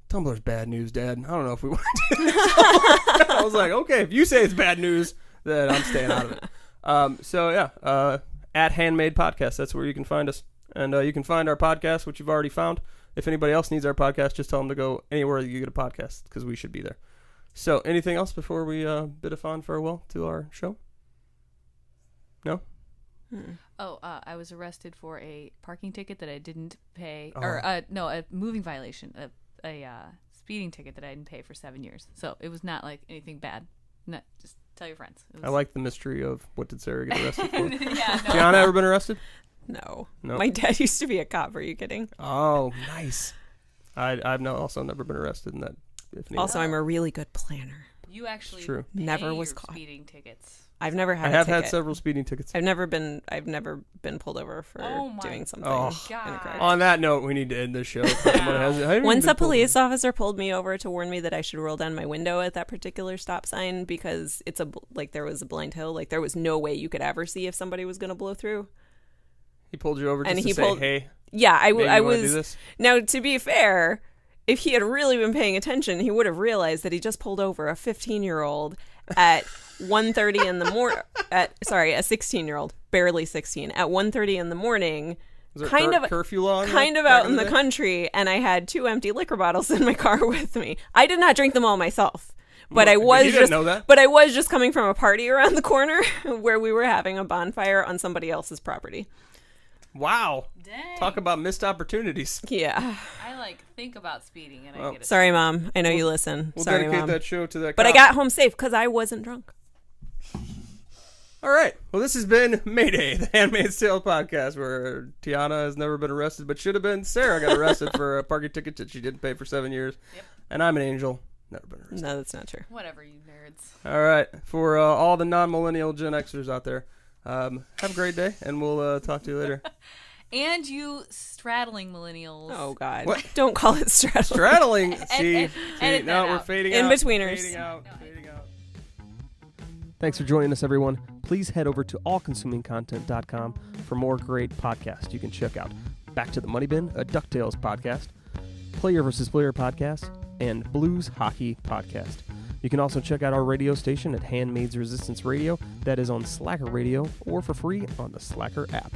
Tumblr's bad news, Dad. I don't know if we want to do this. I was like, okay, if you say it's bad news, then I'm staying out of it. At Handmaid Podcast, that's where you can find us. And you can find our podcast, which you've already found. If anybody else needs our podcast, just tell them to go anywhere you get a podcast, because we should be there. So, anything else before we bid a fond farewell to our show? No? Oh, I was arrested for a parking ticket that I didn't pay. A moving violation. A speeding ticket that I didn't pay for 7 years. So, it was not anything bad. No, just tell your friends. I like the mystery of what did Sarah get arrested for. Yeah, no. Tiana ever been arrested? No. My dad used to be a cop. Are you kidding? Oh, nice. I've also never been arrested in that. Also, I'm a really good planner. You actually never was caught. Speeding tickets. I've never had. I have had several speeding tickets. I've never been pulled over for doing something. God. On that note, we need to end this show. Once a police officer pulled me over to warn me that I should roll down my window at that particular stop sign because there was a blind hill. There was no way you could ever see if somebody was going to blow through. He pulled you over just to say, hey. Yeah, I was. Do this? Now, to be fair, if he had really been paying attention, he would have realized that he just pulled over a 15-year-old at 1:30 in the morning. A 16-year-old, barely 16, at 1:30 in the morning. Was there curfew law? Kind of out in the country, and I had 2 empty liquor bottles in my car with me. I did not drink them all myself. But I was just coming from a party around the corner where we were having a bonfire on somebody else's property. Wow. Dang. Talk about missed opportunities. Yeah. I think about speeding and I get it. Sorry, Mom. I know you listen. We'll Sorry, dedicate Mom. that show to that But cop. I got home safe because I wasn't drunk. All right. Well, this has been Mayday, the Handmaid's Tale podcast, where Tiana has never been arrested, but should have been. Sarah got arrested for a parking ticket that she didn't pay for 7 years. Yep. And I'm an angel. Never been arrested. No, that's not true. Whatever, you nerds. All right. For all the non-millennial Gen Xers out there, have a great day, and we'll talk to you later. And you straddling millennials. Oh, God. What? Don't call it straddling. Straddling. See, edit now that we're out. fading In out. betweeners. Fading out. Thanks for joining us, everyone. Please head over to allconsumingcontent.com for more great podcasts. You can check out Back to the Money Bin, a DuckTales podcast, Player vs. Player podcast, and Blues Hockey podcast. You can also check out our radio station at Handmaid's Resistance Radio. That is on Slacker Radio or for free on the Slacker app.